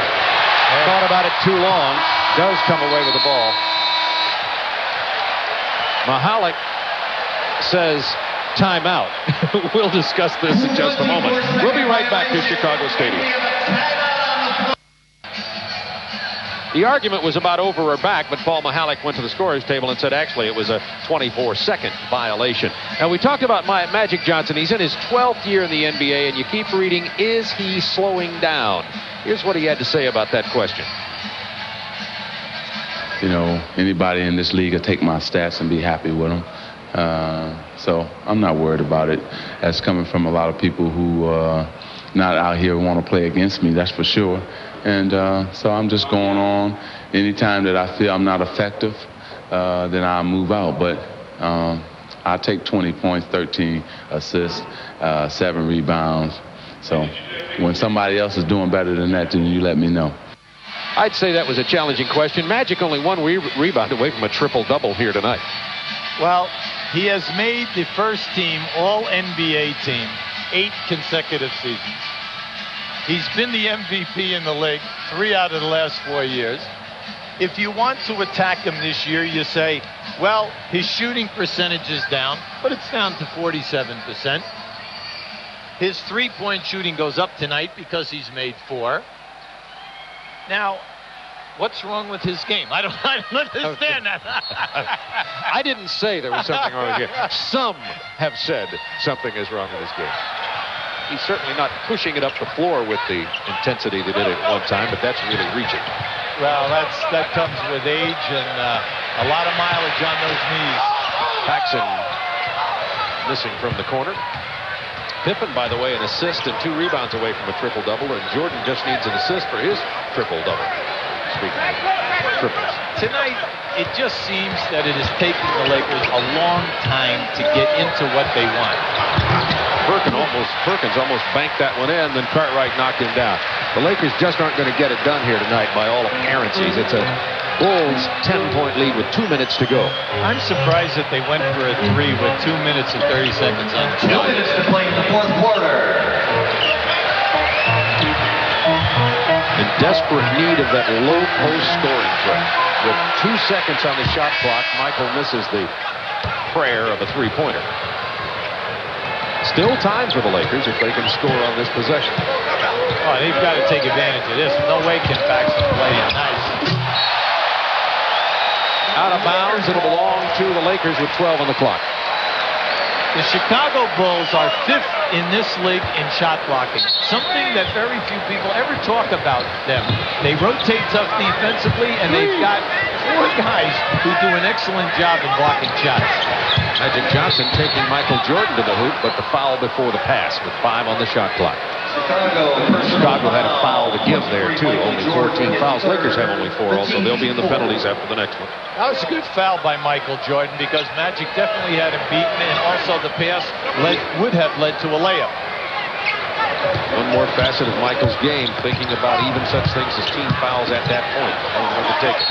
Thought about it too long. Does come away with the ball. Mahalik says timeout. We'll discuss this in just a moment. We'll be right back to Chicago Stadium. The argument was about over or back, but Paul Mahalik went to the scorer's table and said actually it was a 24-second violation. Now, we talked about Magic Johnson. He's in his 12th year in the NBA, and you keep reading, is he slowing down? Here's what he had to say about that question. You know, anybody in this league will take my stats and be happy with them. So I'm not worried about it. That's coming from a lot of people who not out here want to play against me, that's for sure. And so I'm just going on. Anytime that I feel I'm not effective, then I'll move out. But I take 20 points, 13 assists, 7 rebounds. So when somebody else is doing better than that, then you let me know. I'd say that was a challenging question. Magic only one rebound away from a triple-double here tonight. Well, he has made the first team All-NBA team 8 consecutive seasons. He's been the MVP in the league 3 out of the last 4 years. If you want to attack him this year, you say, well, his shooting percentage is down, but it's down to 47%. His three-point shooting goes up tonight because he's made 4. Now, what's wrong with his game? I don't understand that. I didn't say there was something wrong with his game. Some have said something is wrong with his game. He's certainly not pushing it up the floor with the intensity they did at one time, but that's really reaching. Well, that comes with age and a lot of mileage on those knees. Paxson missing from the corner. Pippen, by the way, an assist and 2 rebounds away from a triple-double, and Jordan just needs an assist for his triple-double. Speaking of triples. Tonight, it just seems that it is taking the Lakers a long time to get into what they want. Perkins almost banked that one in, then Cartwright knocked him down. The Lakers just aren't going to get it done here tonight by all appearances. It's a Bulls 10-point lead with 2 minutes to go. I'm surprised that they went for a 3 with 2 minutes and 30 seconds on the clock. 2 minutes to play in the fourth quarter. In desperate need of that low post scoring threat. With 2 seconds on the shot clock, Michael misses the prayer of a three-pointer. Still time for the Lakers if they can score on this possession. Oh, they've got to take advantage of this. No way can Paxson play it nice. Out of bounds, it'll belong to the Lakers with 12 on the clock. The Chicago Bulls are 5th in this league in shot blocking, something that very few people ever talk about them. They rotate tough defensively, and they've got 4 guys who do an excellent job in blocking shots. Magic Johnson taking Michael Jordan to the hoop, but the foul before the pass with 5 on the shot clock. Chicago had a foul to give there, too. Only 14 fouls. Lakers have only 4 also. They'll be in the penalties after the next one. That was a good foul by Michael Jordan because Magic definitely had him beaten, and also the pass would have led to a layup. One more facet of Michael's game, thinking about even such things as team fouls at that point. Knowing when to take it.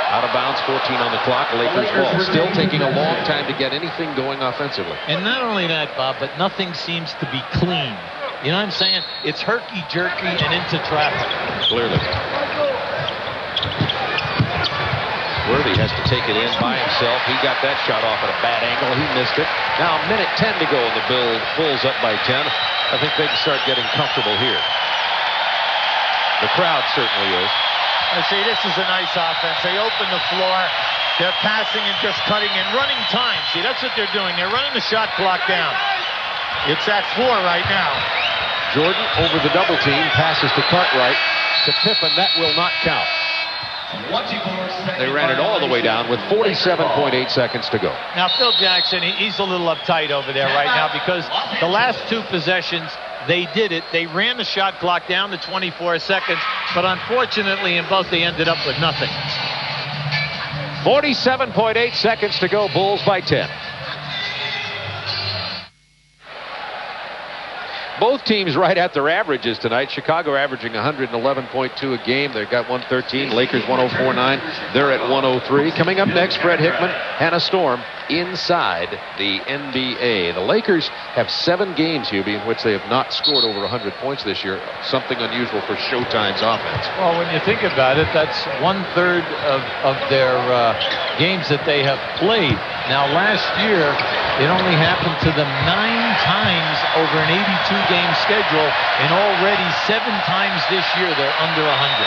Out of bounds, 14 on the clock. Lakers ball. Still taking a long time to get anything going offensively. And not only that, Bob, but nothing seems to be clean. You know what I'm saying? It's herky-jerky and into traffic. Clearly. Worthy has to take it in by himself. He got that shot off at a bad angle. He missed it. Now, a minute 10 to go in the Bulls up by 10. I think they can start getting comfortable here. The crowd certainly is. See, this is a nice offense. They open the floor. They're passing and just cutting and running time. See, that's what they're doing. They're running the shot clock down. It's at 4 right now. Jordan over the double team, passes to Cartwright, to Pippen. That will not count. They ran it all the way down with 47.8 seconds to go. Now, Phil Jackson, he's a little uptight over there right now because the last 2 possessions, they did it. They ran the shot clock down to 24 seconds, but unfortunately in both they ended up with nothing. 47.8 seconds to go. Bulls by 10. Both teams right at their averages tonight. Chicago averaging 111.2 a game. They've got 113. Lakers 104.9. They're at 103. Coming up next, Fred Hickman and a Storm inside the NBA. The Lakers have 7 games, Hubie, in which they have not scored over 100 points this year. Something unusual for Showtime's offense. Well, when you think about it, that's 1/3 of their games that they have played. Now, last year, it only happened to them 9 times over an 82-game schedule, and already 7 times this year they're under 100.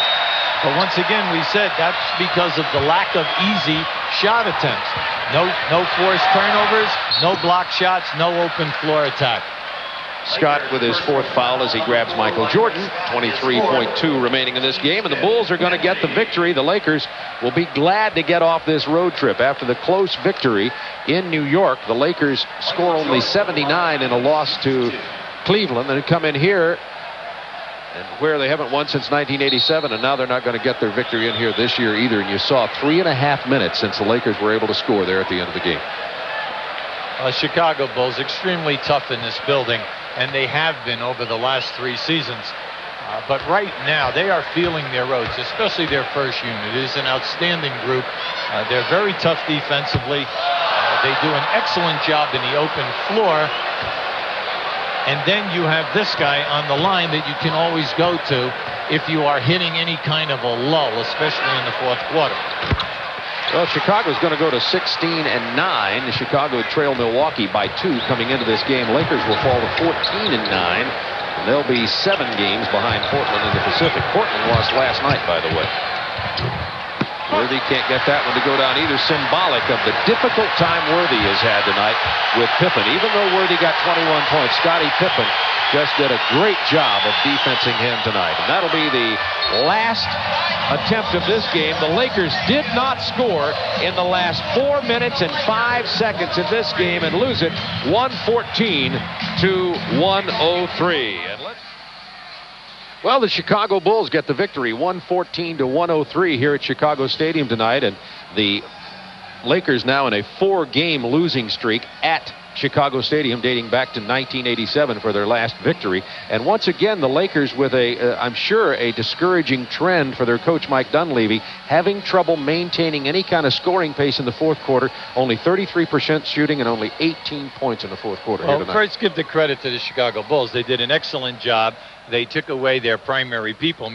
But once again, we said that's because of the lack of easy shot attempts. No forced turnovers, no block shots, no open floor attack. Scott with his 4th foul as he grabs Michael Jordan. 23.2 remaining in this game, and the Bulls are going to get the victory. The Lakers will be glad to get off this road trip. After the close victory in New York, the Lakers score only 79 in a loss to Cleveland, and come in here and where they haven't won since 1987, and now they're not going to get their victory in here this year either. And you saw 3.5 minutes since the Lakers were able to score there at the end of the game. Chicago Bulls extremely tough in this building, and they have been over the last 3 seasons. But right now, they are feeling their roads, especially their first unit. It is an outstanding group. They're very tough defensively. They do an excellent job in the open floor. And then you have this guy on the line that you can always go to if you are hitting any kind of a lull, especially in the 4th quarter. Well, Chicago's going to go to 16-9. Chicago trail Milwaukee by 2 coming into this game. Lakers will fall to 14-9. And they'll be 7 games behind Portland in the Pacific. Portland lost last night, by the way. Worthy can't get that one to go down either. Symbolic of the difficult time Worthy has had tonight with Pippen. Even though Worthy got 21 points, Scottie Pippen just did a great job of defensing him tonight. And that'll be the last attempt of this game. The Lakers did not score in the last 4 minutes and 5 seconds in this game and lose it 114 to 103. Well, the Chicago Bulls get the victory 114 to 103 here at Chicago Stadium tonight, and the Lakers now in a 4-game losing streak at Chicago Stadium dating back to 1987 for their last victory. And once again, the Lakers with I'm sure a discouraging trend for their coach Mike Dunleavy, having trouble maintaining any kind of scoring pace in the 4th quarter. Only 33% shooting and only 18 points in the 4th quarter. Well, first give the credit to the Chicago Bulls. They did an excellent job. They took away their primary people,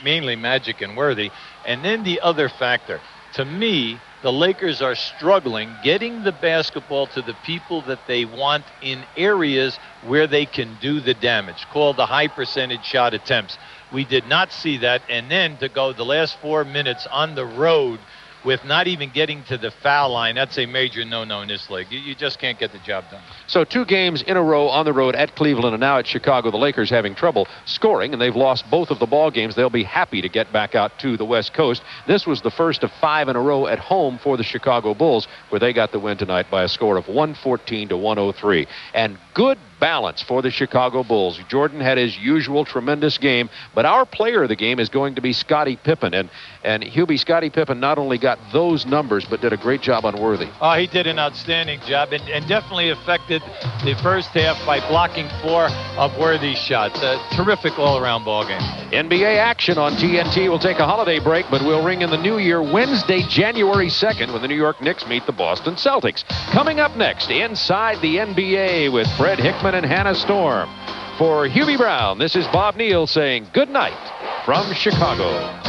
mainly Magic and Worthy. And then the other factor, to me, the Lakers are struggling getting the basketball to the people that they want in areas where they can do the damage, called the high percentage shot attempts. We did not see that. And then to go the last 4 minutes on the road with not even getting to the foul line, that's a major no-no in this league. You just can't get the job done. So 2 games in a row on the road at Cleveland and now at Chicago. The Lakers having trouble scoring, and they've lost both of the ball games. They'll be happy to get back out to the West Coast. This was the first of 5 in a row at home for the Chicago Bulls, where they got the win tonight by a score of 114 to 103. And good balance for the Chicago Bulls. Jordan had his usual tremendous game, but our player of the game is going to be Scottie Pippen. And Hubie, Scottie Pippen not only got those numbers, but did a great job on Worthy. Oh, he did an outstanding job and definitely affected the first half by blocking 4 of Worthy's shots. A terrific all-around ball game. NBA action on TNT. We'll take a holiday break, but we'll ring in the new year Wednesday, January 2nd, when the New York Knicks meet the Boston Celtics. Coming up next, Inside the NBA with Fred Hickman and Hannah Storm. For Hubie Brown, this is Bob Neal saying good night from Chicago.